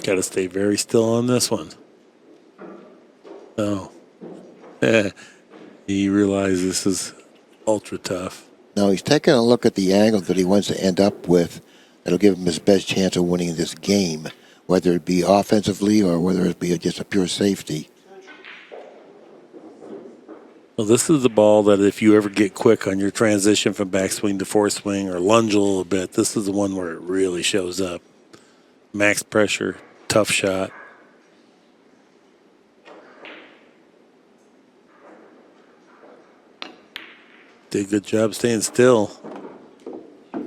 Got to stay very still on this one. Oh. He realized this is ultra tough. Now he's taking a look at the angle that he wants to end up with. That'll give him his best chance of winning this game, whether it be offensively or whether it be just a pure safety. Well, this is the ball that if you ever get quick on your transition from backswing to foreswing or lunge a little bit, this is the one where it really shows up. Max pressure, tough shot. Did a good job staying still.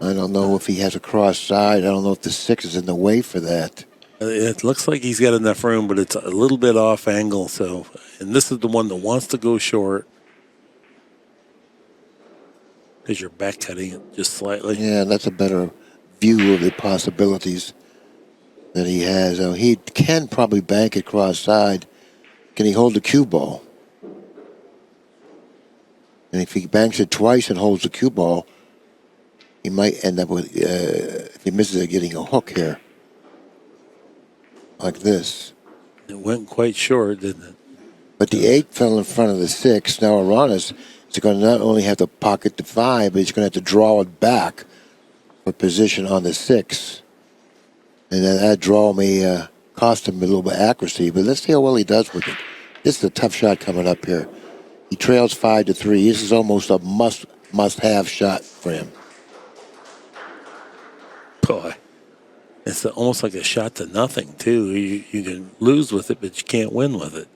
I don't know if he has a cross side. I don't know if the 6 is in the way for that. It looks like he's got enough room, but it's a little bit off angle. So, and this is the one that wants to go short because you're back cutting it just slightly. Yeah, that's a better view of the possibilities that he has. He can probably bank it cross side. Can he hold the cue ball? And if he banks it twice and holds the cue ball, he might end up with, if he misses it, getting a hook here. Like this. It went quite short, didn't it? But the 8 fell in front of the 6. Now Aranas is going to not only have to pocket the 5, but he's going to have to draw it back for position on the 6. And then that draw may cost him a little bit of accuracy. But let's see how well he does with it. This is a tough shot coming up here. He trails 5-3. This is almost a must-have shot for him. Boy, it's almost like a shot to nothing, too. You can lose with it, but you can't win with it.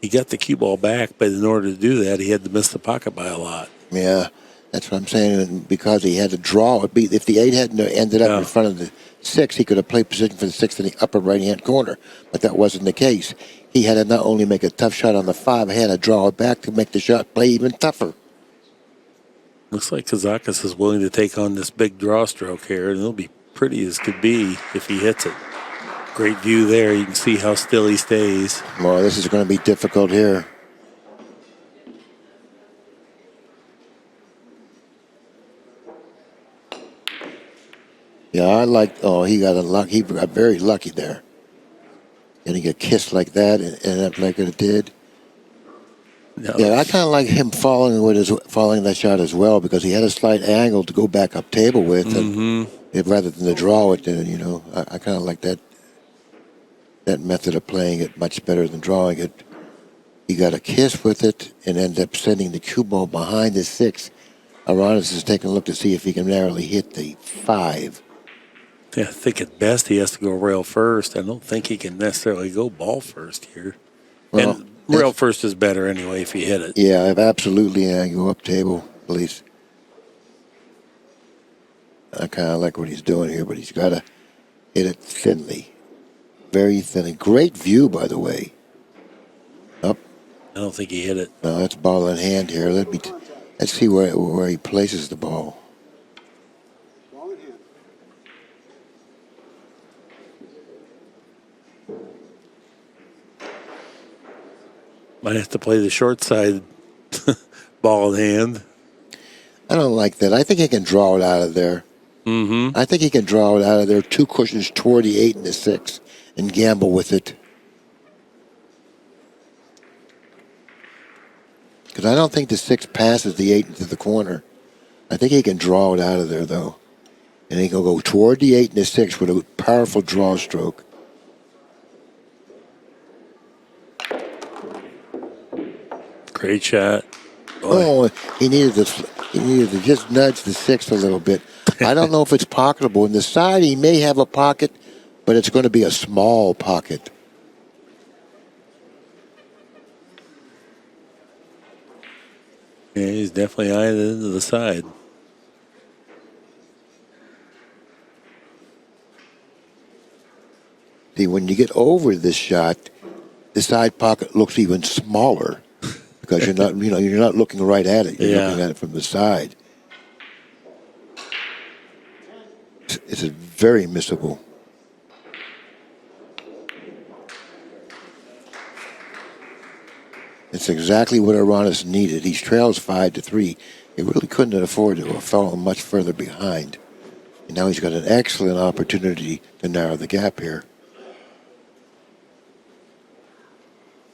He got the cue ball back, but in order to do that, he had to miss the pocket by a lot. Yeah, that's what I'm saying. And because he had to draw it, if the 8 hadn't ended up in front of the 6, he could have played position for the 6 in the upper right-hand corner. But that wasn't the case. He had to not only make a tough shot on the 5, he had to draw it back to make the shot play even tougher. Looks like Kazakis is willing to take on this big draw stroke here, and it'll be pretty as could be if he hits it. Great view there. You can see how still he stays. Well, this is going to be difficult here. Yeah, he got unlucky. He got very lucky there. Getting a kiss like that and end up like it did. No. Yeah, I kind of like him following that shot as well because he had a slight angle to go back up table with, and rather than to draw it. I kind of like that method of playing it much better than drawing it. He got a kiss with it and ended up sending the cue ball behind the 6. Aranas is taking a look to see if he can narrowly hit the 5. Yeah, I think at best he has to go rail first. I don't think he can necessarily go ball first here. Well, and rail first is better anyway if you hit it. Yeah, absolutely. Go up table, please. I kind of like what he's doing here, but he's got to hit it thinly. Very thinly. Great view, by the way. Up. I don't think he hit it. No, that's ball in hand here. Let's see where he places the ball. Might have to play the short side ball in hand. I don't like that. I think he can draw it out of there. Mm-hmm. I think he can draw it out of there, 2 cushions toward the 8 and the 6, and gamble with it. Because I don't think the 6 passes the 8 into the corner. I think he can draw it out of there, though. And he can go toward the 8 and the 6 with a powerful draw stroke. Great shot. Boy. Oh, he needed to just nudge the 6 a little bit. I don't know if it's pocketable. In the side, he may have a pocket, but it's going to be a small pocket. Yeah, he's definitely eyeing it into the side. See, when you get over this shot, the side pocket looks even smaller because you're not looking right at it. You're looking at it from the side. It's very missable. It's exactly what Aranas needed. He trails 5-3. He really couldn't afford to have fallen much further behind. And now he's got an excellent opportunity to narrow the gap here.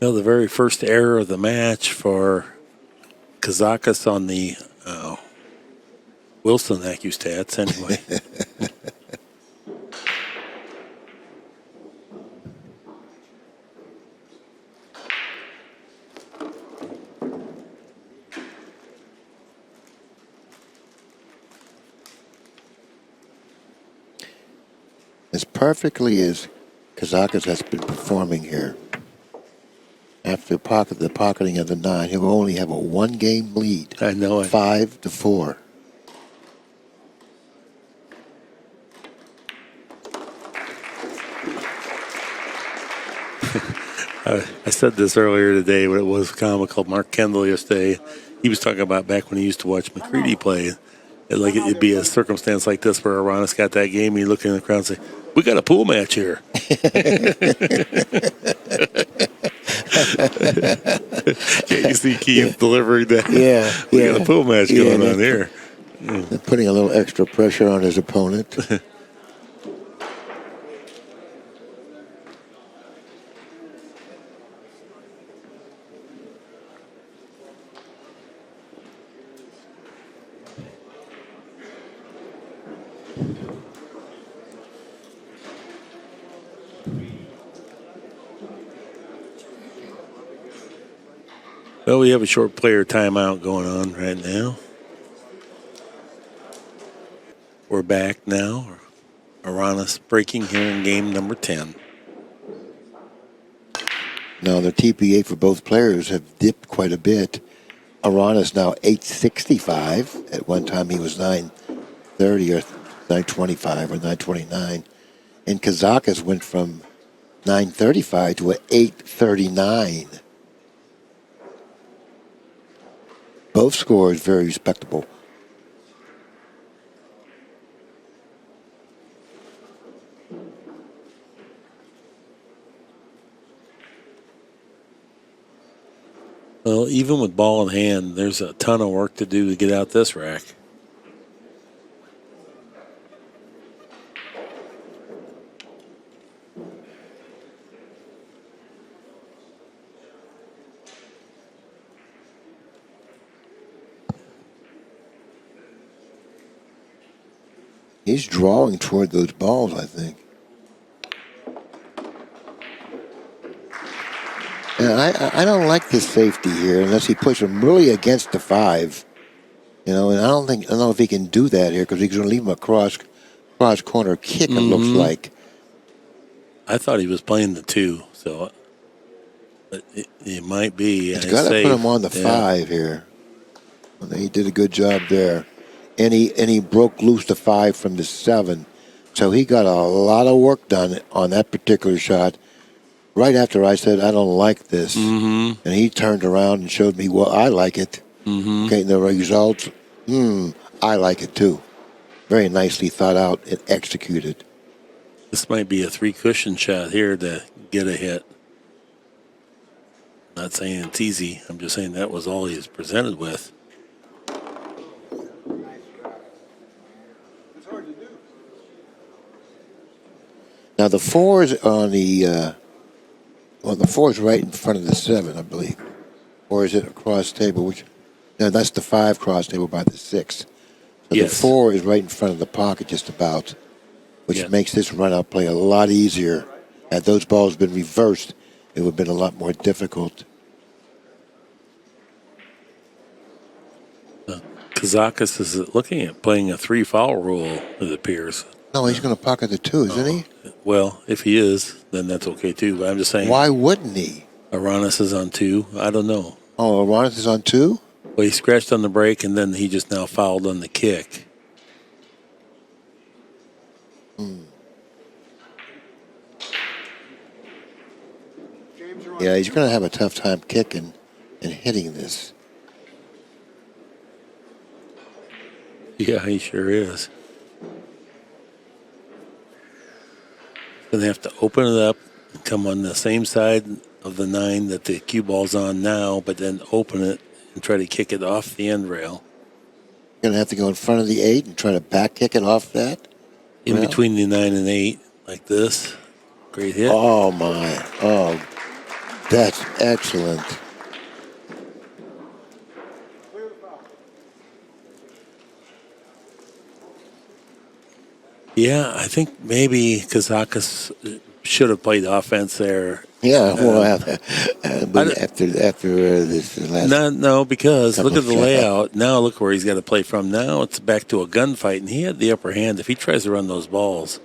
Well, the very first error of the match for Kazakis on the Wilson Accu-Stats, anyway. As perfectly as Kazakis has been performing here, after the pocketing of the 9, he'll only have a 1-game lead. I know it. 5-4. I said this earlier today, but it was comical. Mark Kendall yesterday, he was talking about back when he used to watch McCready play. It'd be a circumstance like this where Aranas got that game, and you look in the crowd and say, "We got a pool match here." Can't you see Keith delivering that? Yeah, We got a pool match going on here. They're putting a little extra pressure on his opponent. Well, we have a short player timeout going on right now. We're back now. Aranas breaking here in game number 10. Now, the TPA for both players have dipped quite a bit. Aranas now 865. At one time, he was 930 or 925 or 929. And Kazakis went from 935 to an 839. Both scores very respectable. Well, even with ball in hand, there's a ton of work to do to get out this rack. He's drawing toward those balls, I think. And I don't like this safety here unless he puts him really against the 5. And I don't know if he can do that here because he's going to leave him a cross corner kick, it looks like. I thought he was playing the 2, so it might be. He's got to put him on the 5 here. Well, he did a good job there. And he broke loose the 5 from the 7. So he got a lot of work done on that particular shot. Right after I said, I don't like this. And he turned around and showed me, well, I like it. Okay, and the results, I like it too. Very nicely thought out and executed. This might be a 3-cushion shot here to get a hit. Not saying it's easy. I'm just saying that was all he was presented with. Now the 4 is on the the 4 is right in front of the 7, I believe, or is it across table? Which no, that's the 5 cross table by the 6. So Yes. the 4 is right in front of the pocket, just about, which Yeah. makes this run-out play a lot easier. Had those balls been reversed, it would have been a lot more difficult. Kazakis is looking at playing a 3-foul rule, it appears. No, he's going to pocket the 2, isn't he? Well, if he is, then that's okay too. But I'm just saying. Why wouldn't he? Aranas is on 2. I don't know. Oh, Aranas is on 2? Well, he scratched on the break, and then he just now fouled on the kick. Yeah, he's going to have a tough time kicking and hitting this. Yeah, he sure is. Going to have to open it up and come on the same side of the 9 that the cue ball's on now, but then open it and try to kick it off the end rail. Going to have to go in front of the 8 and try to back kick it off that. In rail? between the 9 and 8, like this. Great hit. Oh, my. Oh, that's excellent. Yeah, I think maybe Kazakis should have played offense there. Yeah, well, but after this last... No, because couple look at the of shots. layout. Now look where he's got to play from. Now it's back to a gunfight, and he had the upper hand. If he tries to run those balls,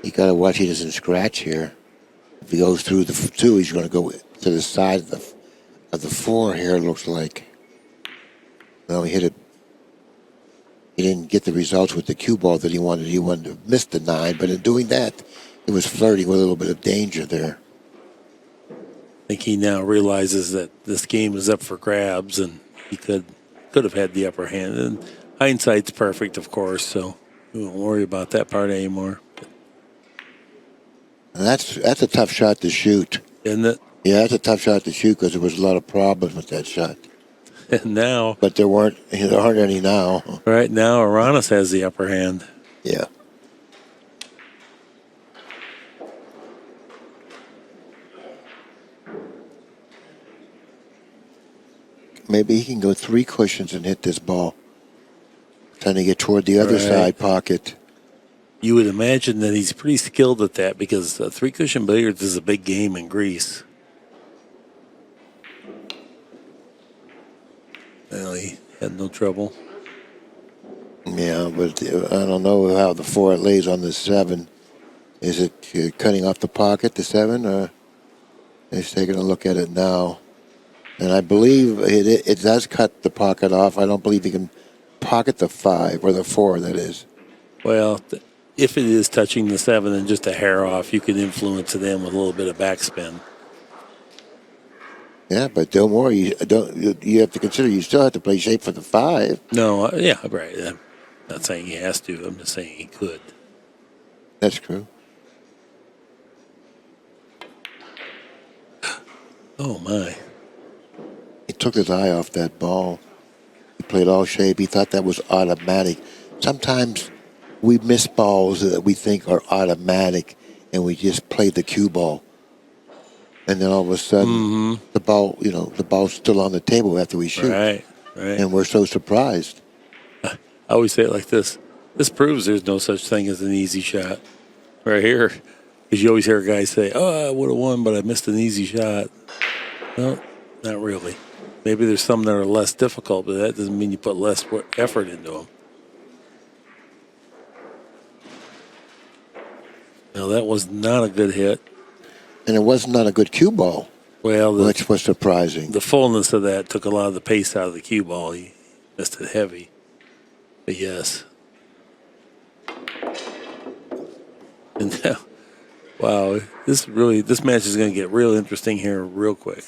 You got to watch he doesn't scratch here. If he goes through the 2, he's going to go to the side of the 4 here, it looks like. No, he hit it. He didn't get the results with the cue ball that he wanted. He wanted to miss the 9, but in doing that, he was flirting with a little bit of danger there. I think he now realizes that this game is up for grabs, and he could have had the upper hand. And hindsight's perfect, of course, so we won't worry about that part anymore. And that's a tough shot to shoot. Isn't it? Yeah, that's a tough shot to shoot because there was a lot of problems with that shot. And now, But there aren't any now. right now, Aranas has the upper hand. Yeah. Maybe he can go 3 cushions and hit this ball. Trying to get toward the other Right. side pocket. You would imagine that he's pretty skilled at that because 3-cushion billiards is a big game in Greece. Well, he had no trouble. Yeah, but I don't know how the 4 lays on the 7. Is it cutting off the pocket, the 7, or he's taking a look at it now? And I believe it does cut the pocket off. I don't believe he can pocket the 5 or the 4, that is. Well, if it is touching the 7 and just a hair off, you can influence it in with a little bit of backspin. Yeah, but don't worry. You have to consider you still have to play shape for the 5. No, yeah, right. I'm not saying he has to. I'm just saying he could. That's true. Oh, my. He took his eye off that ball. He played all shape. He thought that was automatic. Sometimes we miss balls that we think are automatic, and we just play the cue ball. And then all of a sudden, the ball's still on the table after we shoot. Right. And we're so surprised. I always say it like this. This proves there's no such thing as an easy shot. Right here. Because you always hear a guy say, oh, I would have won, but I missed an easy shot. Well, not really. Maybe there's some that are less difficult, but that doesn't mean you put less effort into them. Now, that was not a good hit. And it was not a good cue ball, Well, which was surprising. the fullness of that took a lot of the pace out of the cue ball. He missed it heavy. But yes. And now, wow, this match is going to get real interesting here real quick.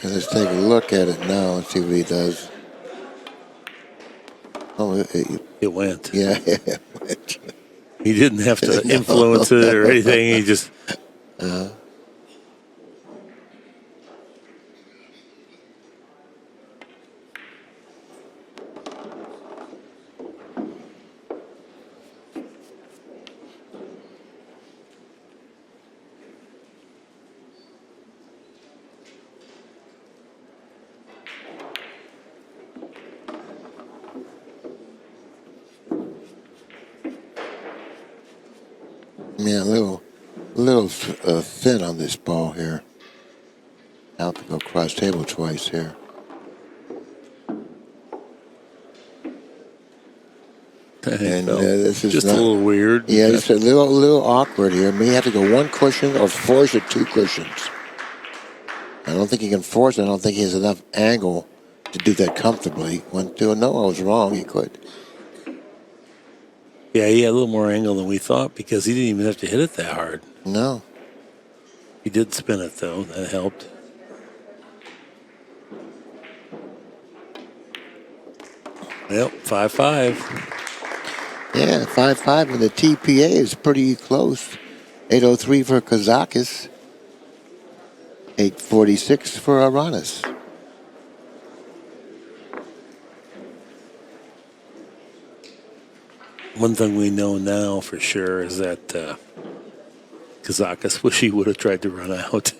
Okay, let's take a look at it now and see what he does. Oh, It went. yeah. He didn't have to influence it or anything. He just. Yeah, a little thin on this ball here. I'll have to go cross table twice here. And this is just not, a little weird. Yeah, it's a little awkward here. I mean, you have to go one cushion or force it 2 cushions. I don't think he can force it. I don't think he has enough angle to do that comfortably. 1, 2. No, I was wrong. He could. Yeah, he had a little more angle than we thought because he didn't even have to hit it that hard. No. He did spin it, though. That helped. Yep, 5-5. Yeah, 5-5, and the TPA is pretty close. 803 for Kazakis. 846 for Aranas. One thing we know now for sure is that Kazakis wish he would have tried to run out.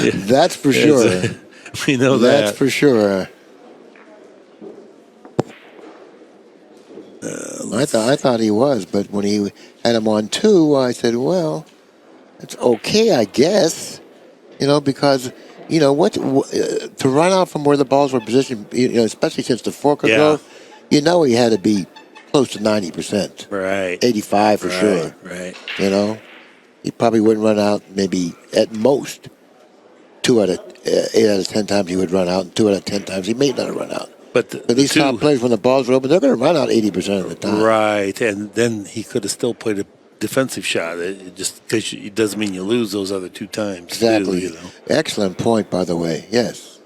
Yeah. That's for sure. We know that. That's for sure. I thought he was, but when he had him on 2, I said, well, it's okay, I guess. Because, to run out from where the balls were positioned, especially since the fork was low, he had to be close to 90%. Right. 85 for sure. Right. He probably wouldn't run out maybe at most 8 out of 10 times he would run out, and 2 out of 10 times he may not run out. But these top players, when the balls are open, they're going to run out 80% of the time. Right, and then he could have still played a defensive shot. It just because it doesn't mean you lose those other 2 times. Exactly. Too, Excellent point, by the way. Yes.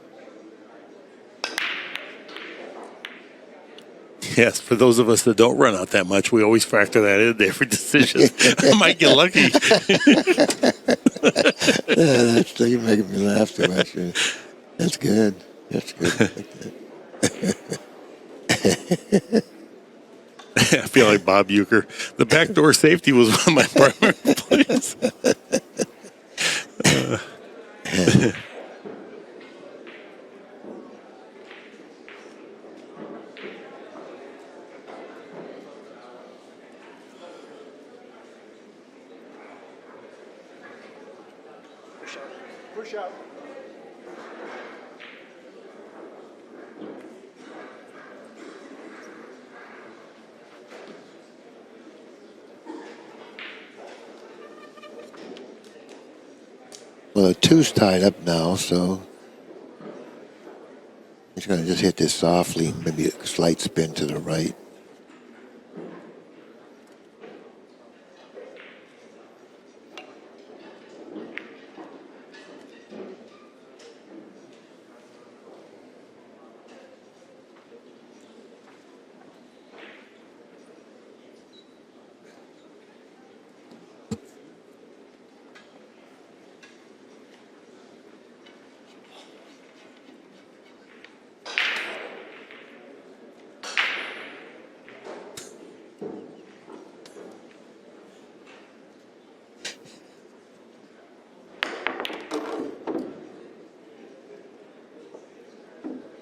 Yes, for those of us that don't run out that much, we always factor that into every decision. I might get lucky. You're making me laugh too much. That's good. That's good. I feel like Bob Euchre. The backdoor safety was one of my primary plays. Push out. Well, the 2's tied up now, so he's going to just hit this softly, maybe a slight spin to the right.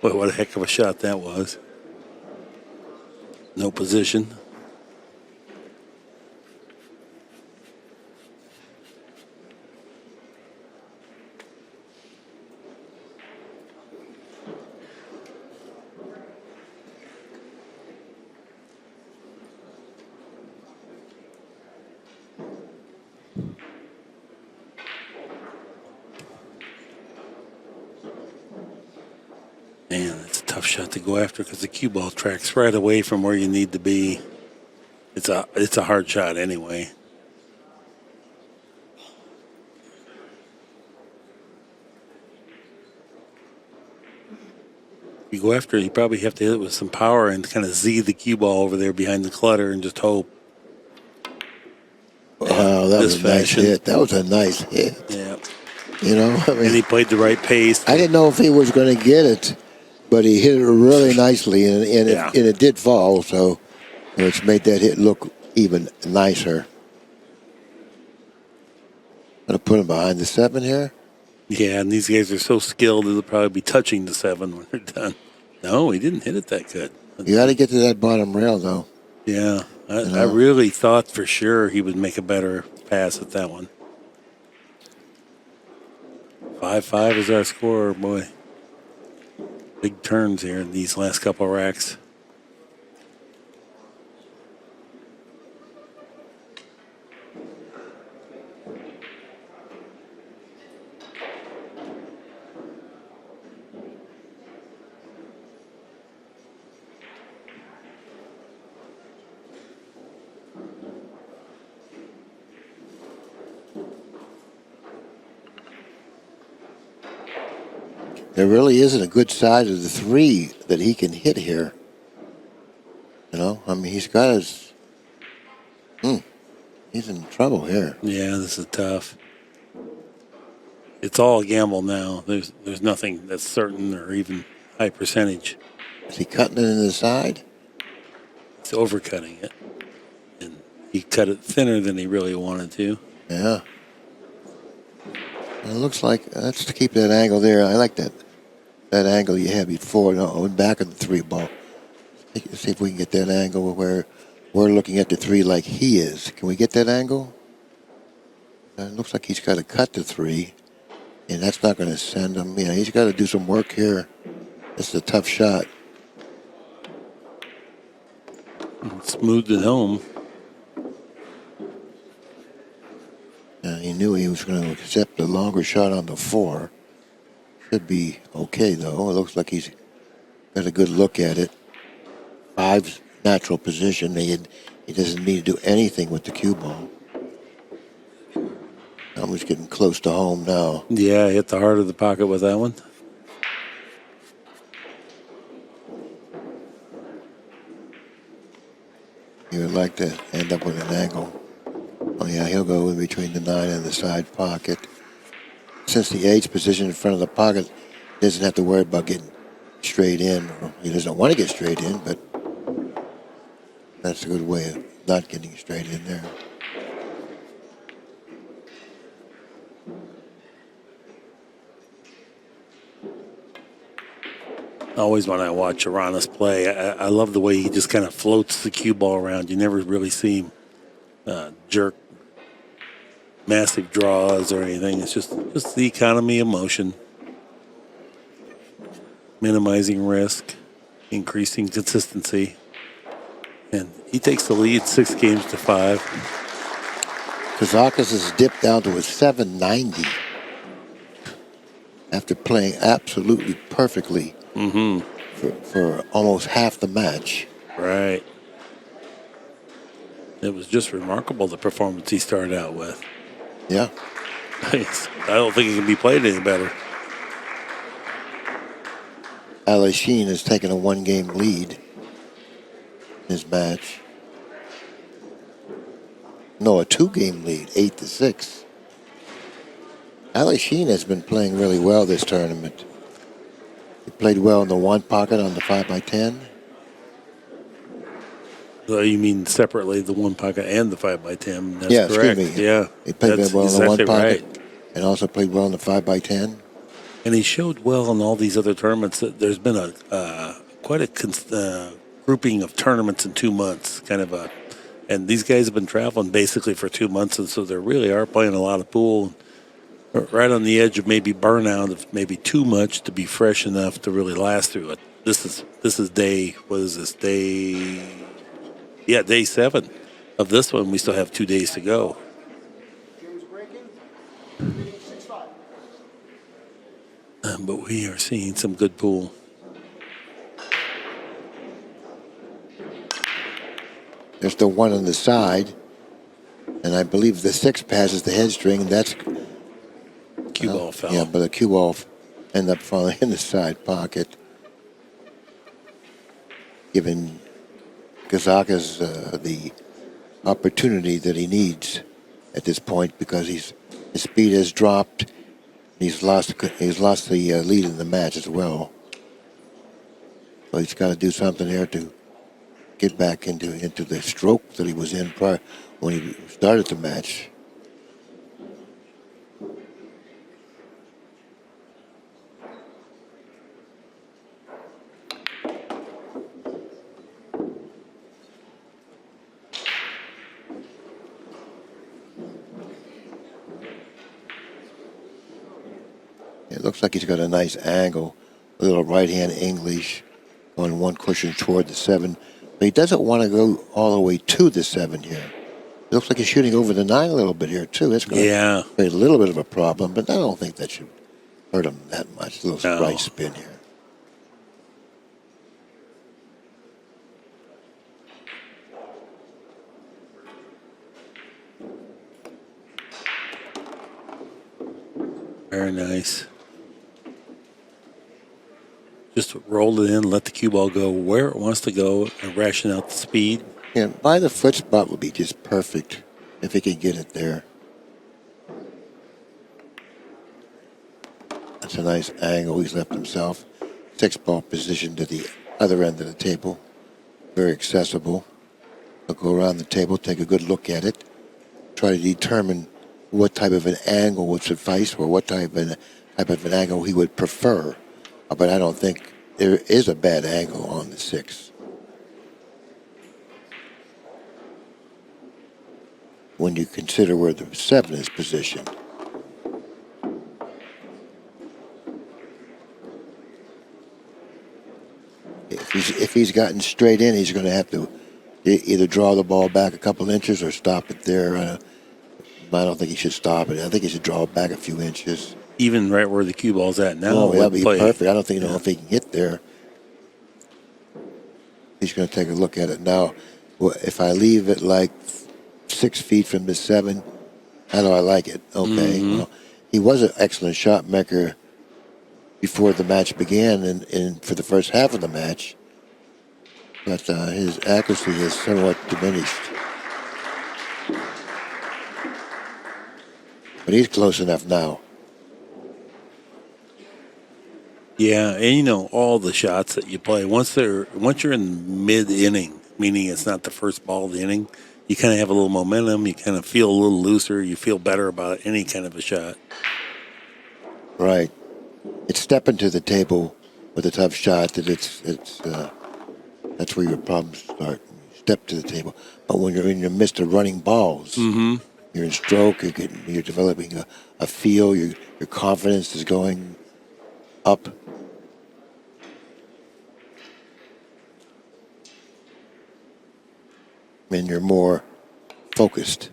Boy, what a heck of a shot that was. No position. Man, that's a tough shot to go after because the cue ball tracks right away from where you need to be. It's a hard shot anyway. you go after it, you probably have to hit it with some power and kind of Z the cue ball over there behind the clutter and just hope. Wow, that was a nice hit. That was a nice hit. Yeah. You know, I mean, And he played the right pace. I didn't know if he was going to get it, but he hit it really nicely, and it did fall, so which made that hit look even nicer. Going to put him behind the 7 here. Yeah, and these guys are so skilled, it'll probably be touching the 7 when they're done. No, he didn't hit it that good. You got to get to that bottom rail, though. Yeah, I really thought for sure he would make a better pass at that one. 5-5 is our score, boy. Big turns here in these last couple of racks. There really isn't a good side of the 3 that he can hit here. You know, I mean, he's got his. He's in trouble here. Yeah, this is tough. It's all a gamble now. There's nothing that's certain or even high percentage. Is he cutting it in the side? He's overcutting it. And he cut it thinner than he really wanted to. Yeah. It looks like, let's keep that angle there. I like that angle you had before. No, back of the 3 ball. Let's see if we can get that angle where we're looking at the 3 like he is. Can we get that angle? It looks like he's got to cut the 3, and that's not going to send him. You know, he's got to do some work here. This is a tough shot. Smoothed it home. He knew he was going to accept the longer shot on the 4. Should be okay, though. It looks like he's got a good look at it. 5's natural position. He doesn't need to do anything with the cue ball. Almost getting close to home now. Yeah, hit the heart of the pocket with that one. He would like to end up with an angle. Oh, yeah, he'll go in between the 9 and the side pocket. Since the 8's position in front of the pocket, he doesn't have to worry about getting straight in. He doesn't want to get straight in, but that's a good way of not getting straight in there. Always when I watch Aranas play, I love the way he just kind of floats the cue ball around. You never really see him jerk massive draws or anything. It's just the economy of motion. Minimizing risk, increasing consistency. And he takes the lead 6 games to 5. Kazakis has dipped down to a 790 after playing absolutely perfectly for almost half the match. Right. It was just remarkable, the performance he started out with. Yeah. I don't think it can be played any better. Ali Sheen has taken a 1-game lead in his match. No, a 2-game lead, 8-6. Ali Sheen has been playing really well this tournament. He played well in the 1 pocket on the 5x10. You mean separately the 1 pocket and the 5x10? That's yeah, correct. Excuse me. Yeah, he played that's well in the 1 exactly pocket, right. and also played well in the 5x10. And he showed well in all these other tournaments. There's been quite a grouping of tournaments in 2 months, and these guys have been traveling basically for 2 months, and so they really are playing a lot of pool. Right on the edge of maybe burnout, of maybe too much to be fresh enough to really last through it. This is day. What is this day? Yeah, day 7 of this one. We still have 2 days to go. But we are seeing some good pool. There's the 1 on the side, and I believe the 6 passes the head string. That's Cue ball fell. Yeah, but the cue ball ended up falling in the side pocket. giving Kazakis the opportunity that he needs at this point because his speed has dropped. He's lost the lead in the match as well. So he's got to do something there to get back into the stroke that he was in prior when he started the match. It looks like he's got a nice angle, a little right-hand English, going one cushion toward the 7. But he doesn't want to go all the way to the 7 here. It looks like he's shooting over the 9 a little bit here, too. That's going to create a little bit of a problem, but I don't think that should hurt him that much. A little right spin here. Very nice. Just roll it in, let the cue ball go where it wants to go, and ration out the speed. Yeah, by the foot spot would be just perfect if he could get it there. That's a nice angle he's left himself. 6-ball position to the other end of the table. Very accessible. He'll go around the table, take a good look at it, try to determine what type of an angle would suffice or what type of an angle he would prefer. But I don't think there is a bad angle on the 6. When you consider where the 7 is positioned. If he's gotten straight in, he's going to have to either draw the ball back a couple inches or stop it there. I don't think he should stop it. I think he should draw it back a few inches. Even right where the cue ball's at now. Oh, that'd be perfect. I don't think if he can get there. He's going to take a look at it now. Well, if I leave it like 6 feet from the 7, how do I like it? Okay. Well, he was an excellent shot maker before the match began and for the first half of the match. But his accuracy is somewhat diminished. But he's close enough now. Yeah, and all the shots that you play, once you're in mid-inning, meaning it's not the first ball of the inning, you kind of have a little momentum, you kind of feel a little looser, you feel better about any kind of a shot. Right. It's stepping to the table with a tough shot that that's where your problems start. Step to the table. But when you're in the midst of running balls, you're in stroke, you're developing a feel, your confidence is going up. And you're more focused.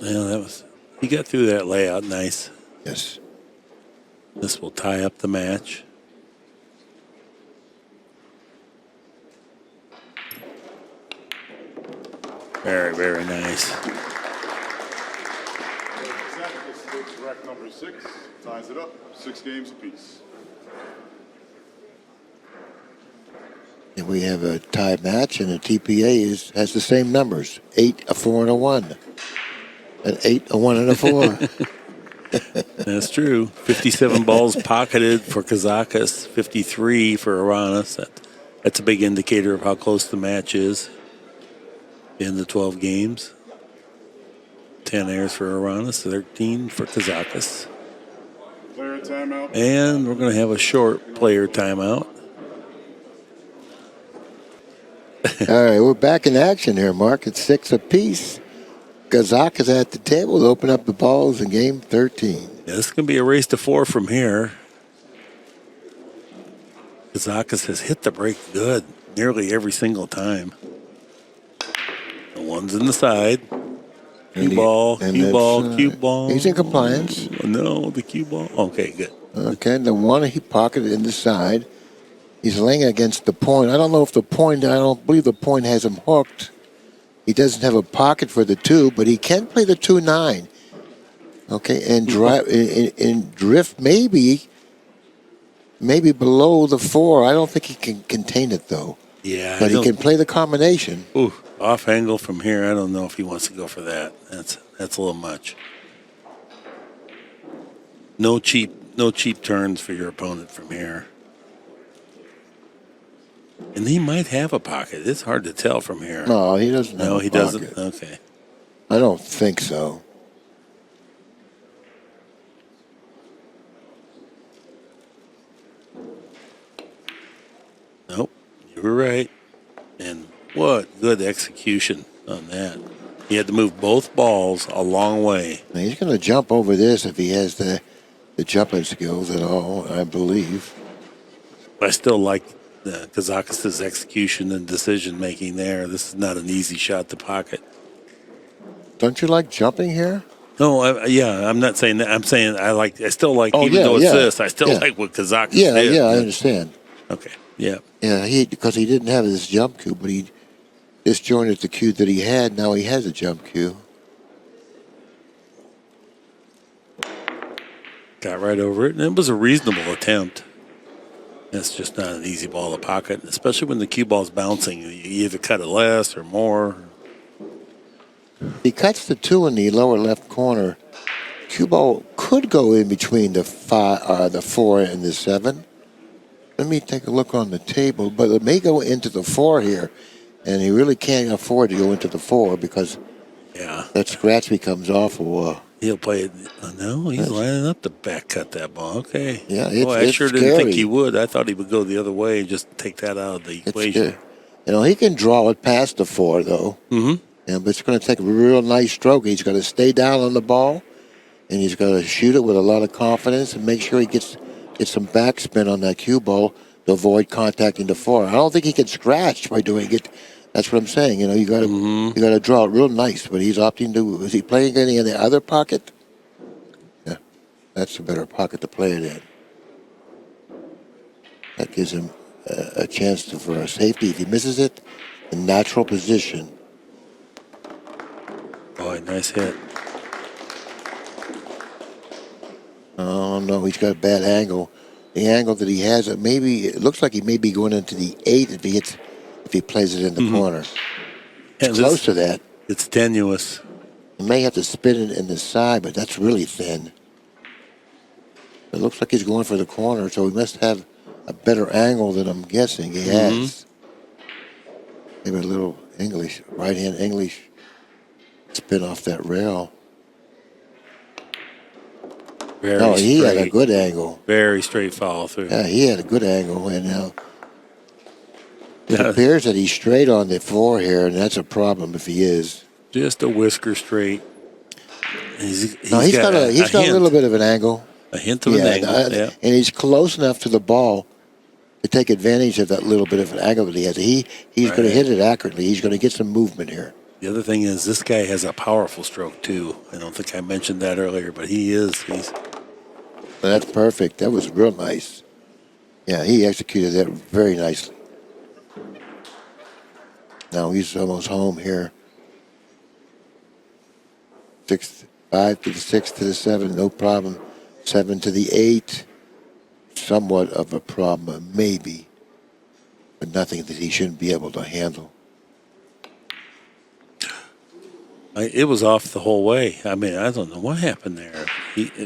Yeah, he got through that layout nice. Yes. This will tie up the match. Very, very nice. Kazakis takes rack number 6, ties it up, 6 games apiece. And we have a tie match, and the TPA has the same numbers: 8, a 4, and a 1. An 8, a 1, and a 4. That's true. 57 balls pocketed for Kazakis, 53 for Aranas. That's a big indicator of how close the match is in the 12 games. 10 airs for Aranas, 13 for Kazakis. Player timeout. And we're going to have a short player timeout. All right, we're back in action here, Mark. It's 6 apiece. Kazakis at the table to open up the balls in game 13. Yeah, this is going to be a race to 4 from here. Kazakis has hit the break good nearly every single time. The one's in the side. Cue ball. He's in compliance. No, the cue ball. Okay, good. Okay, the one he pocketed in the side. He's laying against the point. I don't believe the point has him hooked. He doesn't have a pocket for the 2, but he can play the 2-9. Okay, and drive and drift maybe maybe below the 4. I don't think he can contain it, though. Yeah, But he can play the combination. Ooh, off angle from here. I don't know if he wants to go for that. That's a little much. No cheap turns for your opponent from here. And he might have a pocket. It's hard to tell from here. No, he doesn't have No, a he pocket. doesn't. Okay. I don't think so. Nope. You were right. And what good execution on that. He had to move both balls a long way. Now, he's going to jump over this if he has the jumping skills at all, I believe. I still like Kazakis' execution and decision making there. This is not an easy shot to pocket. Don't you like jumping here? No, I'm not saying that. I'm saying I still like, Oh, even yeah, though it's yeah, this, I still yeah. like what Kazakis Yeah, did. yeah, I understand. Okay, yeah. Yeah, because he didn't have this jump cue, but he disjointed the cue that he had. Now he has a jump cue. Got right over it, and it was a reasonable attempt. It's just not an easy ball to pocket, especially when the cue ball's bouncing. You either cut it less or more. He cuts the 2 in the lower left corner. Cue ball could go in between the 4 and the 7. Let me take a look on the table, but it may go into the 4 here, and he really can't afford to go into the 4 because that scratch becomes awful. He'll play it. No, he's lining up to back cut that ball. Okay. Yeah, I it's sure scary. didn't think he would. I thought he would go the other way and just take that out of the equation. He can draw it past the 4, though. Mm-hmm. Yeah, but it's going to take a real nice stroke. He's got to stay down on the ball, and he's got to shoot it with a lot of confidence and make sure he gets some backspin on that cue ball to avoid contacting the 4. I don't think he can scratch by doing it. That's what I'm saying. You got to draw it real nice. But he's opting to. Is he playing any in the other pocket? Yeah, that's a better pocket to play it in. That gives him a chance for a safety. If he misses it, a natural position. Boy, nice hit. Oh no, he's got a bad angle. The angle that he has, it looks like he may be going into the 8 if he plays it in the corner. It's close to that. It's tenuous. He may have to spin it in the side, but that's really thin. It looks like he's going for the corner, so he must have a better angle than I'm guessing he has. Maybe a little English, right-hand English spin off that rail. He had a good angle. Very straight follow through. Yeah, he had a good angle, and it appears that he's straight on the 4 here, and that's a problem if he is. Just a whisker straight. He's got a little bit of an angle. A hint of an angle, yeah. And he's close enough to the ball to take advantage of that little bit of an angle that he has. He's going to hit it accurately. He's going to get some movement here. The other thing is this guy has a powerful stroke, too. I don't think I mentioned that earlier, but he's... That's perfect. That was real nice. Yeah, he executed that very nicely. Now he's almost home here. 5 to the 6 to the 7, no problem. 7 to the 8, somewhat of a problem, maybe, but nothing that he shouldn't be able to handle. It was off the whole way. I mean, I don't know what happened there.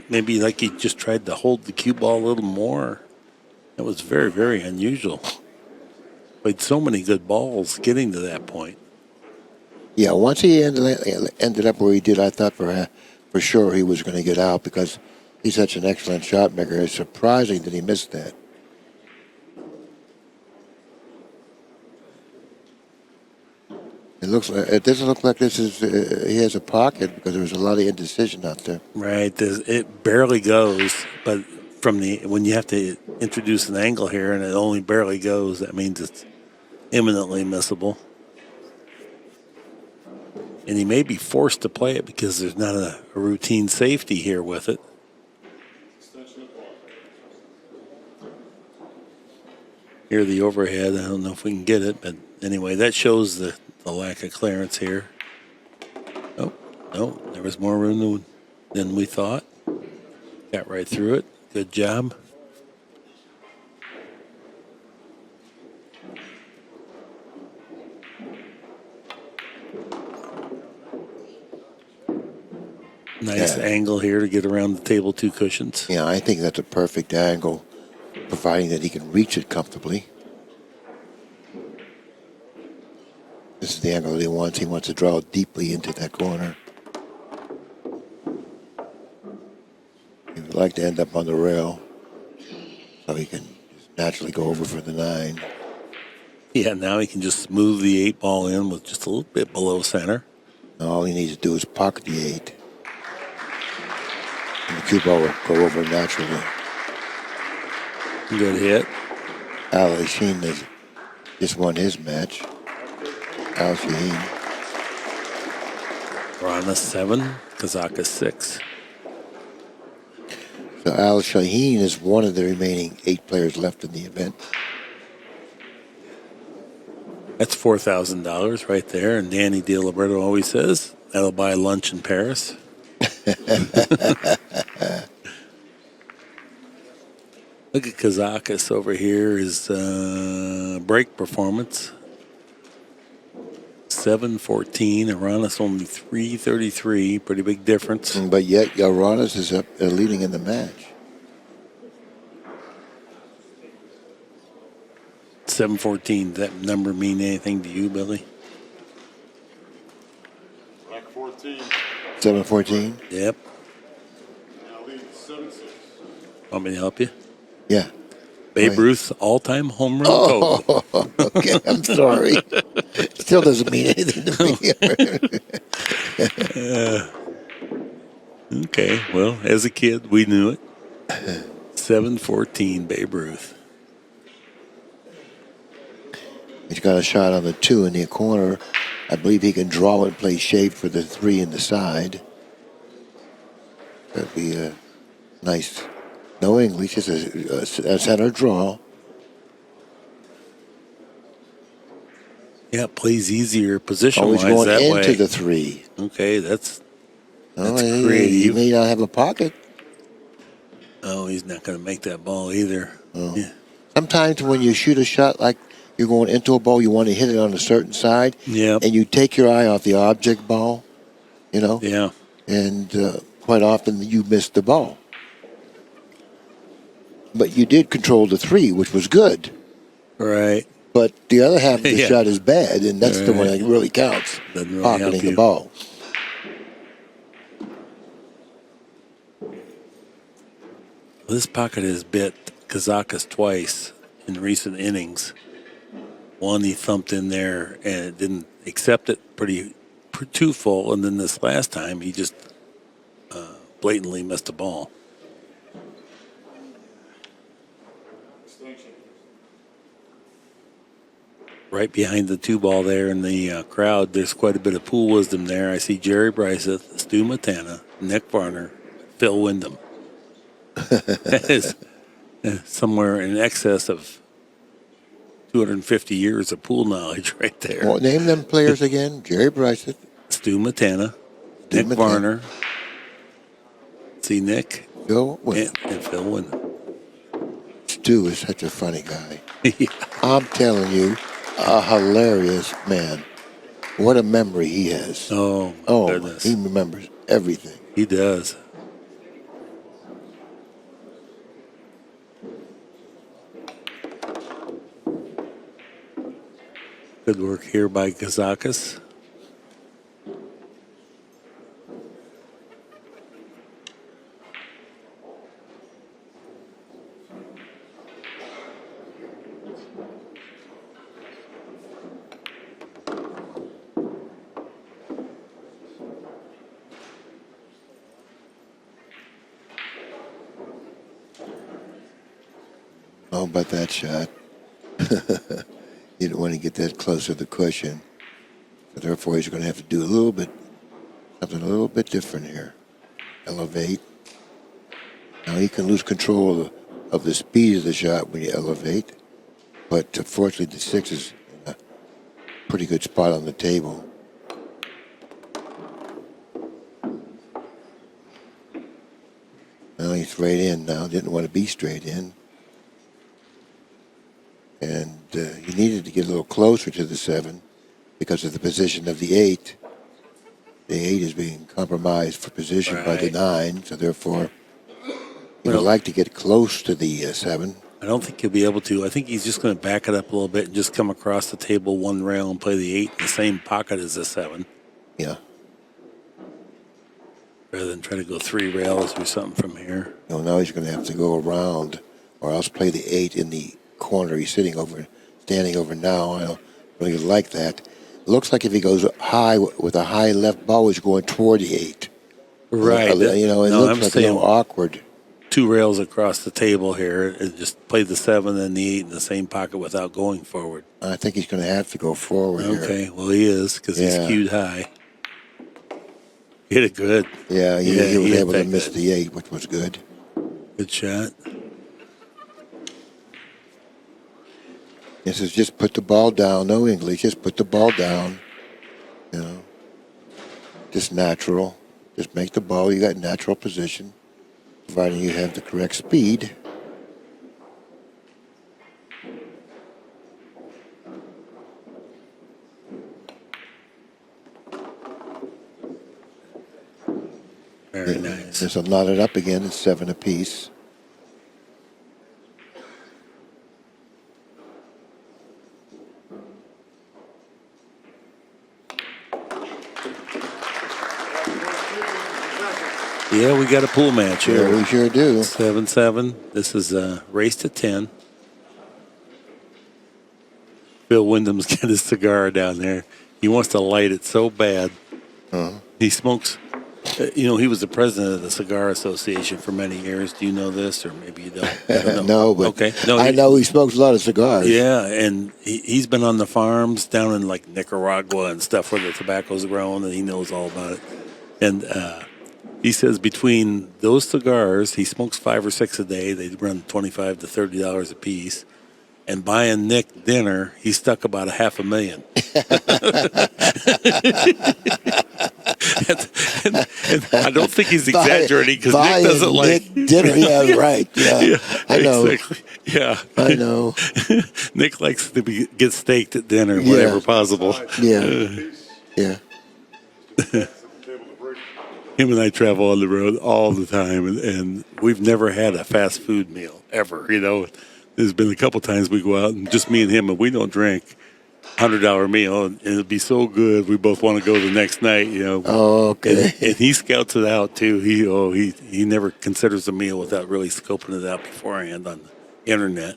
Maybe like he just tried to hold the cue ball a little more. That was very, very unusual. Played so many good balls getting to that point. Yeah, once he ended up where he did, I thought for sure he was going to get out because he's such an excellent shot maker. It's surprising that he missed that. It doesn't look like this is he has a pocket because there was a lot of indecision out there. Right, it barely goes, but when you have to introduce an angle here and it only barely goes, that means it's imminently missable. And he may be forced to play it because there's not a routine safety here with it. Here, the overhead, I don't know if we can get it, but anyway, that shows the lack of clearance here. Oh, no, there was more room than we thought. Got right through it. Good job. Nice Yeah. angle here to get around the table 2 cushions. Yeah, I think that's a perfect angle, providing that he can reach it comfortably. This is the angle that he wants. He wants to draw deeply into that corner. He would like to end up on the rail so he can just naturally go over for the 9. Yeah, now he can just smooth the 8 ball in with just a little bit below center. All he needs to do is pocket the 8. And the cue ball will go over naturally. Good hit. Al Shaheen has just won his match. Al Shaheen. Aranas 7, Kazakis 6. So Al Shaheen is one of the remaining 8 players left in the event. That's $4,000 right there. And Danny DiLiberto always says, that'll buy lunch in Paris. Look at Kazakis over here. His break performance. 7-14. Aranas only 333. Pretty big difference. But yet Aranas is up leading in the match. 7-14. That number mean anything to you, Billy? Black 14. 7-14? Yep. Now lead 7-6. Want me to help you? Yeah. Babe Right. Ruth's all-time home run total. Oh, okay. I'm sorry. Still doesn't mean anything to me. Okay, well, as a kid, we knew it. 7-14, Babe Ruth. He's got a shot on the 2 in the corner. I believe he can draw and play shaved for the 3 in the side. That'd be a nice, no English, just a center draw. Yeah, it plays easier position-wise Always going that into way. the 3. Okay, that's Oh, creative. he may not have a pocket. Oh, he's not going to make that ball either. Oh. Yeah. Sometimes when you shoot a shot like you're going into a ball, you want to hit it on a certain side. Yep. And you take your eye off the object ball, you know? Yeah. And quite often you miss the ball. But you did control the 3, which was good. Right. But the other half of the Yeah. shot is bad, and that's the one Right. that really counts. Doesn't really Pocketing help the you. ball. This pocket has bit Kazakis twice in recent innings. One he thumped in there and it didn't accept it too full, and then this last time he just blatantly missed a ball. Right behind the 2 ball there in the crowd, there's quite a bit of pool wisdom there. I see Jerry Bryseth, Stu Matana, Nick Varner, Phil Wyndham. That is somewhere in excess of 250 years of pool knowledge right there. Well, name them players again. Jerry Bryson. Stu Matana, Nick Matana. Varner. See Nick Phil Wyndham. and Phil Wyndham. Stu is such a funny guy. Yeah. I'm telling you, a hilarious man. What a memory he has. Oh, my Oh, goodness. he remembers everything. He does. Good work here by Kazakis. How about that shot? You don't want to get that close to the cushion. So therefore, he's going to have to do something a little bit different here. Elevate. Now, he can lose control of the speed of the shot when you elevate. But fortunately, the 6 is in a pretty good spot on the table. Now he's straight in now. Didn't want to be straight in. And he needed to get a little closer to the 7 because of the position of the 8. The 8 is being compromised for position by the Right. 9, so therefore he Well- would like to get close to the 7. I don't think he'll be able to. I think he's just going to back it up a little bit and just come across the table one rail and play the 8 in the same pocket as the 7, Yeah. rather than try to go 3 rails or something from here. No, now he's going to have to go around or else play the 8 in the corner he's standing over now. I don't really like that. Looks like if he goes high with a high left ball, he's going toward the 8. Right. You know, it No, looks I'm like a saying little awkward. 2 rails across the table here and just play the 7 and the 8 in the same pocket without going forward. I think he's going to have to go forward here. Okay, well, he is because he's Yeah. cued high. Hit it good. Yeah, he was hit able to that miss good. the 8, which was good. Good shot. This is just put the ball down. No English, just put the ball down. You know, just natural. Just make the ball. You got natural position, providing you have the correct speed. Very nice. This will knot it up again. It's 7 apiece. Yeah, we got a pool match Yeah, here. we sure do. 7-7. This is a race to 10. Bill Wyndham's got his cigar down there. He wants to light it so bad. He smokes. You know, he was the president of the Cigar Association for many years. Do you know this, or maybe you don't? I don't know. No, but Okay. No, I know he smokes a lot of cigars. Yeah, and he's been on the farms down in like Nicaragua and stuff where the tobacco's grown, and he knows all about it. And he says between those cigars, he smokes 5 or 6 a day. They run $25 to $30 a piece. And buying Nick dinner, he stuck about $500,000. and I don't think he's exaggerating because Nick doesn't like dinner. Yeah, right. Yeah, I know. Exactly. Yeah, I know. Nick likes to get steaked at dinner Yeah. whenever possible. Yeah, yeah. Table to break. Him and I travel on the road all the time, and we've never had a fast food meal ever. You know, there's been a couple times we go out and just me and him, and we don't drink. $100 meal, and it'll be so good. We both want to go the next night. You know. Oh, okay. And he scouts it out too. He never considers a meal without really scoping it out beforehand on the internet.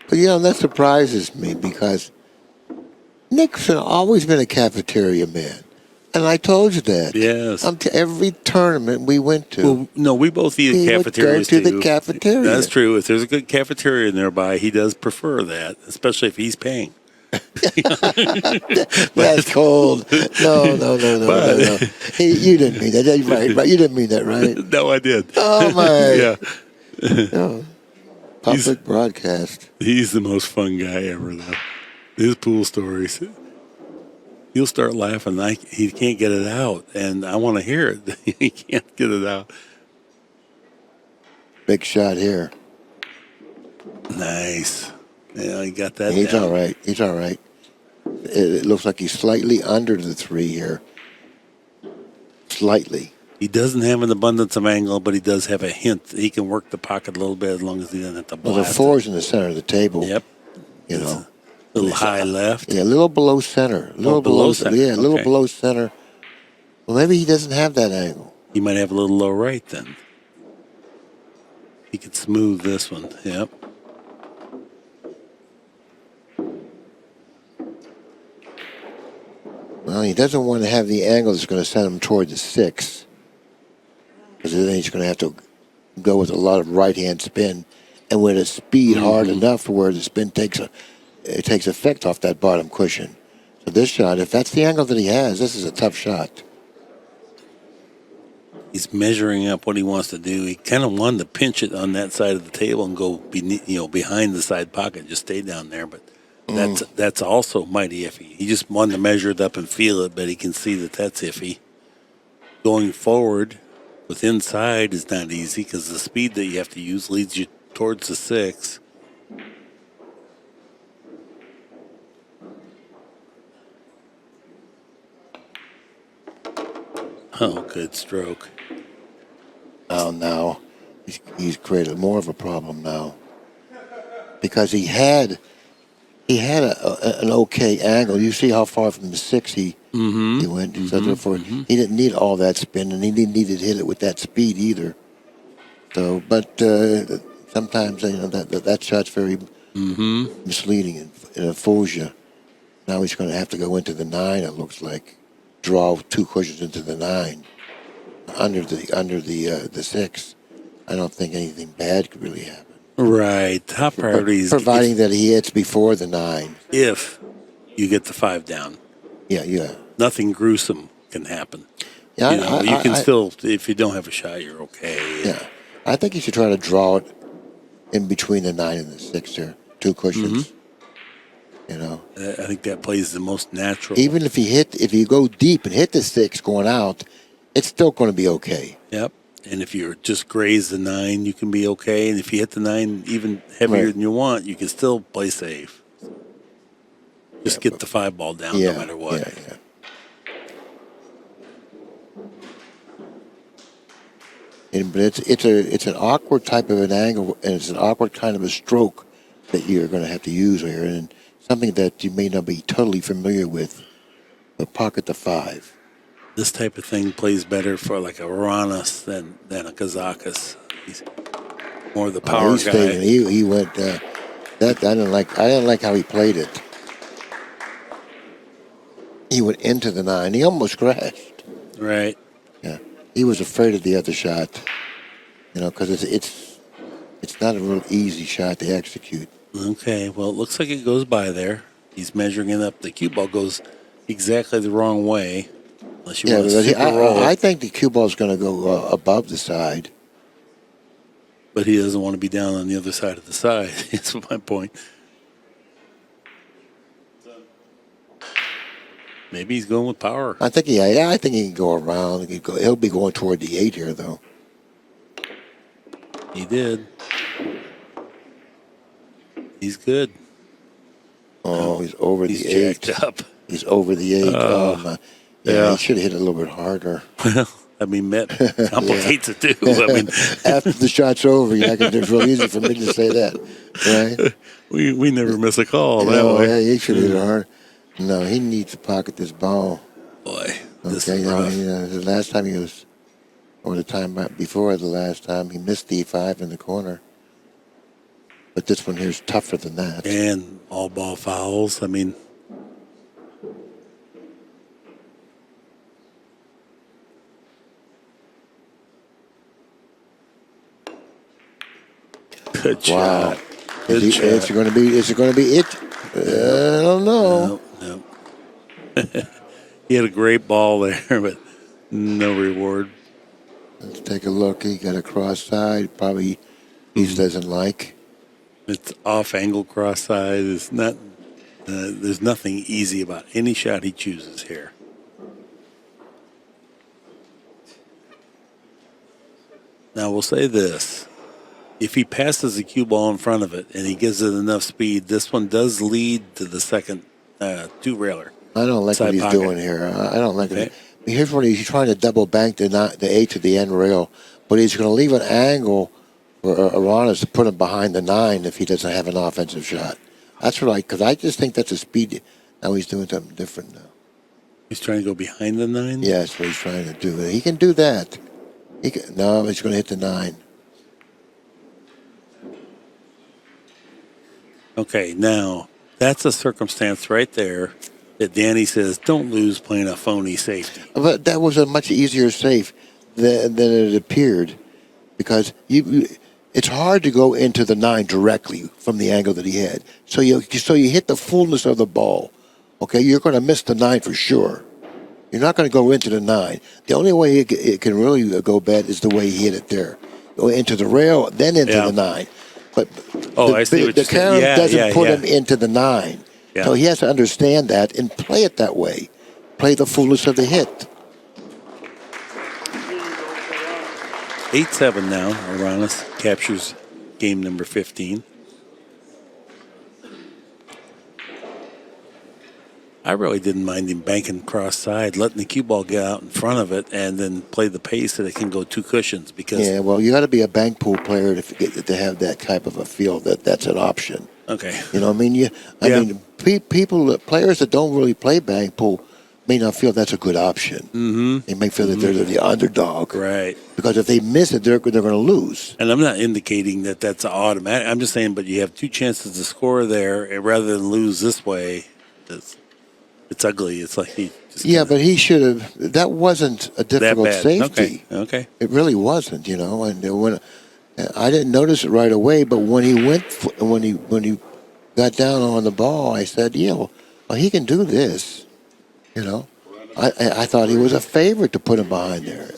But, you know, that surprises me because Nick's always been a cafeteria man. And I told you that. Yes. Every tournament we went to. Well, no, we both eat He at would cafeterias go to too. the cafeteria. That's true. If there's a good cafeteria nearby, he does prefer that, especially if he's paying. That's cold. No. You didn't mean that. That's right. You didn't mean that, right? No, I did. Oh, my. Yeah, No. Public broadcast. he's the most fun guy ever, though. His pool stories. He'll start laughing. He can't get it out, and I want to hear it. He can't get it out. Big shot here. Nice. Yeah, he got that He's down. all right. He's all right. It looks like he's slightly under the 3 here. Slightly. He doesn't have an abundance of angle, but he does have a hint that he can work the pocket a little bit as long as he doesn't have to Well, blast the 4's in the center of the table. it. Yep. You know. A little high left. Yeah, a little below center. A little below center. Yeah, a little Okay. below center. Well, maybe he doesn't have that angle. He might have a little low right then. He could smooth this one. Yep. Well, he doesn't want to have the angle that's going to send him toward the 6. Because then he's going to have to go with a lot of right-hand spin. And with a speed hard enough where the spin takes effect off that bottom cushion. So this shot, if that's the angle that he has, this is a tough shot. He's measuring up what he wants to do. He kind of wanted to pinch it on that side of the table and go behind the side pocket, just stay down there. But that's also mighty iffy. He just wanted to measure it up and feel it, but he can see that that's iffy. Going forward with inside is not easy because the speed that you have to use leads you towards the 6. Oh, good stroke. Oh, now he's created more of a problem now because he had an okay angle. You see how far from the 6 he went. So therefore, he didn't need all that spin, and he didn't need to hit it with that speed either. So, but sometimes that shot's very misleading and it fools you. Now he's going to have to go into the 9. It looks like draw 2 cushions into the 9 under the 6. I don't think anything bad could really happen. Right. Top priority is providing that he hits before the 9. if you get the 5 down. Yeah. Nothing gruesome can happen. Yeah, You can still, if you don't have a shot, you're okay. Yeah, I think you should try to draw it in between the 9 and the 6 there, 2 cushions. I think that plays the most natural. Even if you go deep and hit the 6 going out, it's still going to be okay. Yep. And if you're just graze the 9, you can be okay. And if you hit the 9 even heavier than you want, you can still play safe. Just get the 5 ball down no matter what. Yeah. But it's an awkward type of an angle, and it's an awkward kind of a stroke that you're going to have to use here, and something that you may not be totally familiar with. But pocket the 5. This type of thing plays better for like a Aranas than a Kazakis. He's more the power guy. Taking, he went. That I didn't like how he played it. He went into the 9. He almost crashed. Right. Yeah. He was afraid of the other shot. Because it's not a real easy shot to execute. Okay. Well, it looks like it goes by there. He's measuring it up. The cue ball goes exactly the wrong way. Unless you want to super roll I it. think the cue ball is going to go above the side. But he doesn't want to be down on the other side of the side. That's my point. Maybe he's going with power. I think he can go around. He'll be going toward the 8 here, though. He did. He's good. Oh, he's over He's the 8. jacked up. He's over the 8. Yeah. He should have hit it a little bit harder. Well, I mean, that complicates it too. I mean, After the shot's over, it's real easy for me to say that, right? we never miss a call that way. Yeah, he should have hit it hard. No, he needs to pocket this ball. Boy, this Okay, is rough. the last time or the time before the last time, he missed the 5 in the corner. But this one here is tougher than that. And all ball fouls. I mean, good Wow. shot. Good shot. Is it going to be it? I don't know. No. He had a great ball there, but no reward. Let's take a look. He got a cross side. Probably he doesn't like. It's off angle cross side. It's not. There's nothing easy about any shot he chooses here. Now we'll say this: if he passes the cue ball in front of it and he gives it enough speed, this one does lead to the second 2-railer. I don't like what he's pocket. doing here. I don't like it. Here's what he's trying to double bank the 8 to the end rail, but he's going to leave an angle for Aranas to put him behind the 9 if he doesn't have an offensive shot. That's what because I just think that's a speed. Now he's doing something different now. He's trying to go behind the 9? Yeah, that's what he's trying to do. He can do that. No, he's going to hit the 9. Okay, now that's a circumstance right there that Danny says don't lose playing a phony safety. But that was a much easier safe than it appeared, because it's hard to go into the 9 directly from the angle that he had. So you hit the fullness of the ball. Okay, you're going to miss the 9 for sure. You're not going to go into the 9. The only way it can really go bad is the way he hit it there. Go into the rail, then into the 9. But I see what the you're saying. carom Yeah, doesn't put yeah. him into the 9. Yeah. So he has to understand that and play it that way. Play the fullness of the hit. 8-7 now. Aranas captures game number 15. I really didn't mind him banking cross side, letting the cue ball get out in front of it, and then play the pace that it can go 2 cushions. Because Yeah, well, you got to be a bank pool player to have that type of a feel that that's an option. okay, You know, what I mean, Yeah. players that don't really play bank pool may not feel that's a good option. Mm-hmm. They may feel that they're the underdog, right. because if they miss it, they're going to lose. And I'm not indicating that that's automatic. I'm just saying, but you have 2 chances to score there, and rather than lose this way, it's ugly. It's like he just Yeah, kinda- but he should have. That wasn't a that difficult bad. safety. Okay. It really wasn't, you know. And when I didn't notice it right away, but when he got down on the ball, I said, "Yeah, well, he can do this." You know, I thought he was a favorite to put him behind there.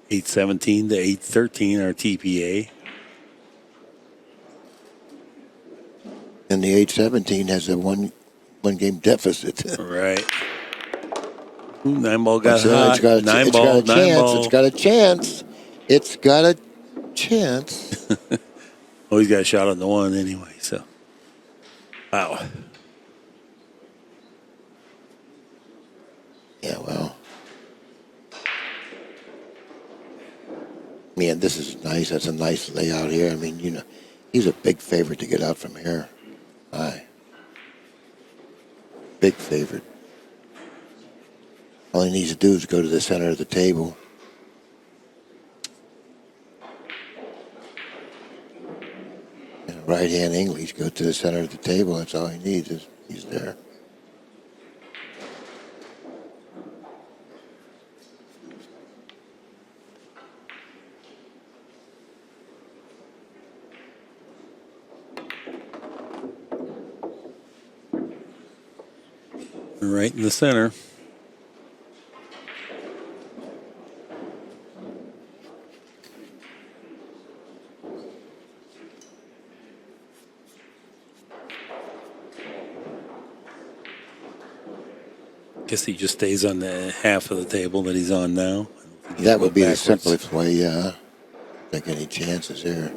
8-17 to 8-13, our TPA. And the 8-17 has a one game deficit. Right. Ooh, 9-ball got So hot. it's got a 9-ball, chance. 9-ball. It's got a chance. It's got a chance. Oh, he's got a shot on the 1 anyway. So, wow. Yeah, well. Man, this is nice. That's a nice layout here. I mean, you know, he's a big favorite to get out from here. Aye. Big favorite. All he needs to do is go to the center of the table. And right-hand English, go to the center of the table. That's all he needs. He's there. Right in the center. Guess he just stays on the half of the table that he's on now. That would be the Backwards. simplest way, yeah. Take any chances here.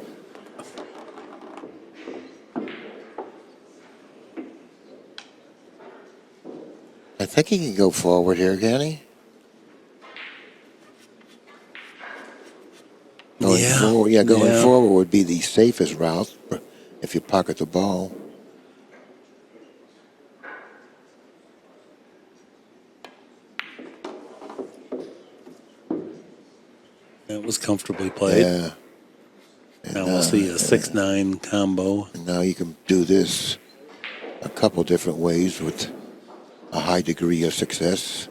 I think he can go forward here, can he? Going Yeah. forward, going Yeah. forward would be the safest route if you pocket the ball. That was comfortably played. Yeah. Now we'll see a 6-9 combo. And now you can do this a couple different ways with a high degree of success.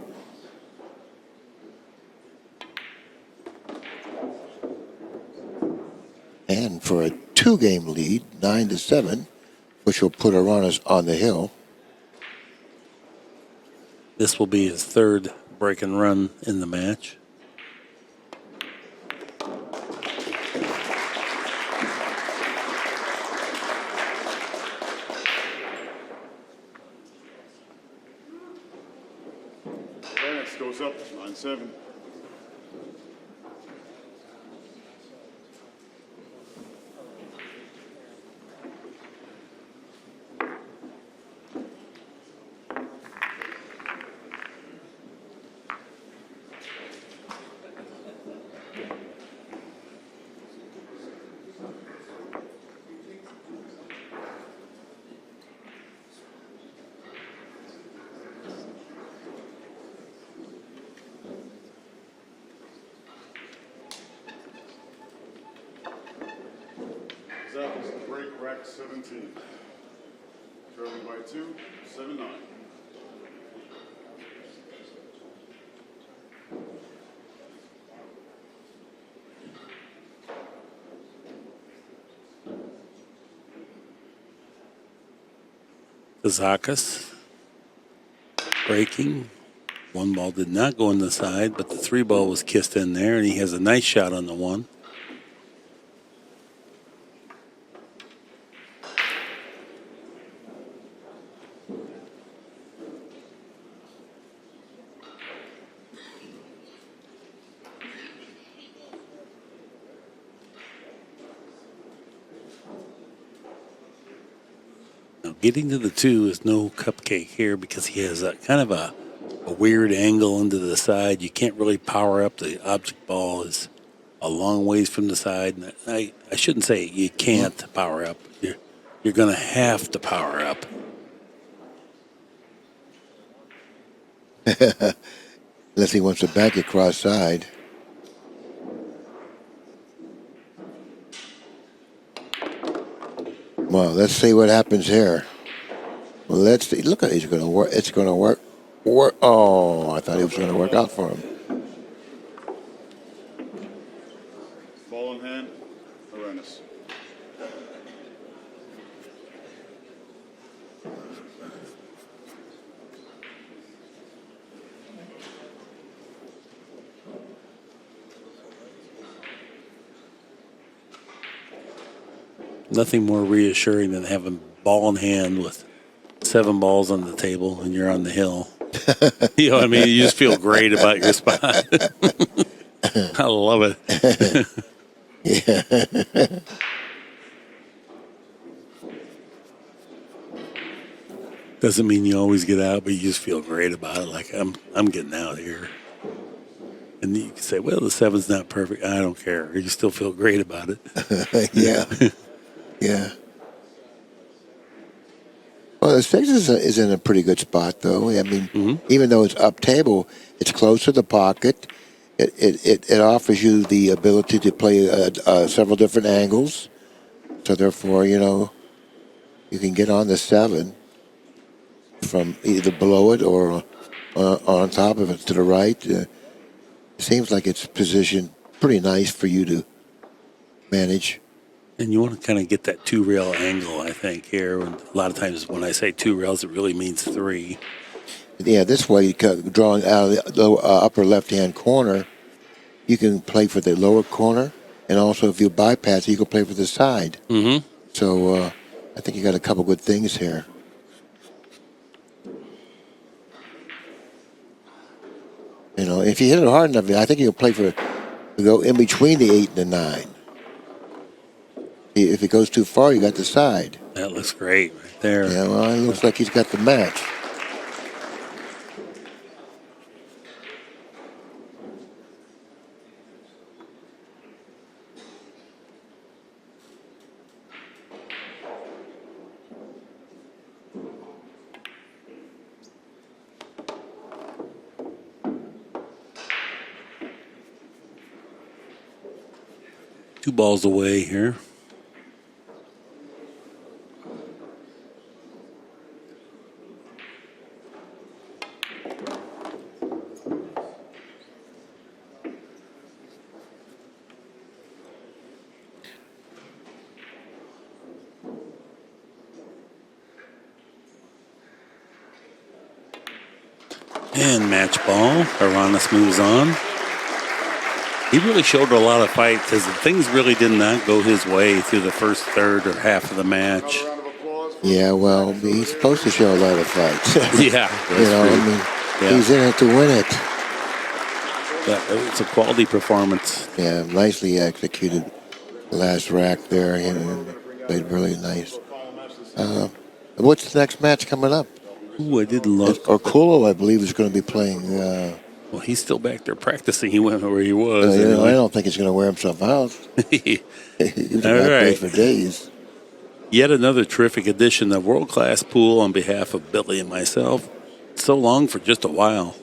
And for a 2-game lead, 9-7, which will put Aranas on the hill. This will be his 3rd break and run in the match. Aranas goes up 9-7. That was break rack 17. Trailing by 2, 7-9. Kazakis breaking. 1 ball did not go in the side, but the 3 ball was kissed in there, and he has a nice shot on the 1. Getting to the 2 is no cupcake here because he has a kind of a weird angle into the side. You can't really power up. The object ball is a long ways from the side. And I shouldn't say you can't power up. You're going to have to power up. Unless he wants to back it cross side. Well, let's see what happens here. Well, let's see. Look at it. He's going to work. It's going to work. Oh, I thought it was going to work out for him. Ball in hand, Aranas. Nothing more reassuring than having ball in hand with 7 balls on the table and you're on the hill. You know what I mean? You just feel great about your spot. I love it. Yeah. Doesn't mean you always get out, but you just feel great about it. Like, I'm getting out here. And you can say, well, the 7's not perfect. I don't care. You still feel great about it. Yeah. Yeah. Well, the 6 is in a pretty good spot, though. I mean, even though it's up table, it's close to the pocket. It offers you the ability to play several different angles. So therefore, you can get on the 7 from either below it or on top of it to the right. It seems like it's positioned pretty nice for you to manage. And you want to kind of get that 2-rail angle, I think, here. And a lot of times when I say 2 rails, it really means 3. Yeah, this way, drawing out of the upper left-hand corner, you can play for the lower corner, and also if you bypass it, you can play for the side. Mm-hmm. So I think you got a couple good things here. If you hit it hard enough, I think you'll play to go in between the 8 and the 9. If it goes too far, you got the side. That looks great right there. Yeah, well, it looks like he's got the match. Two balls away here. And match ball. Aranas moves on. He really showed a lot of fight because things really did not go his way through the first third or half of the match. Yeah, well, he's supposed to show a lot of fights. Yeah. He's in it to win it. Yeah, it's a quality performance. Yeah, nicely executed. Last rack there, played really nice. What's the next match coming up? Ooh, I did look. Orkulo, I believe, is going to be playing. Well, he's still back there practicing. He went where he was. I don't think he's going to wear himself out. He's going to play for days. Yet another terrific edition of World Class Pool on behalf of Billy and myself. So long for just a while.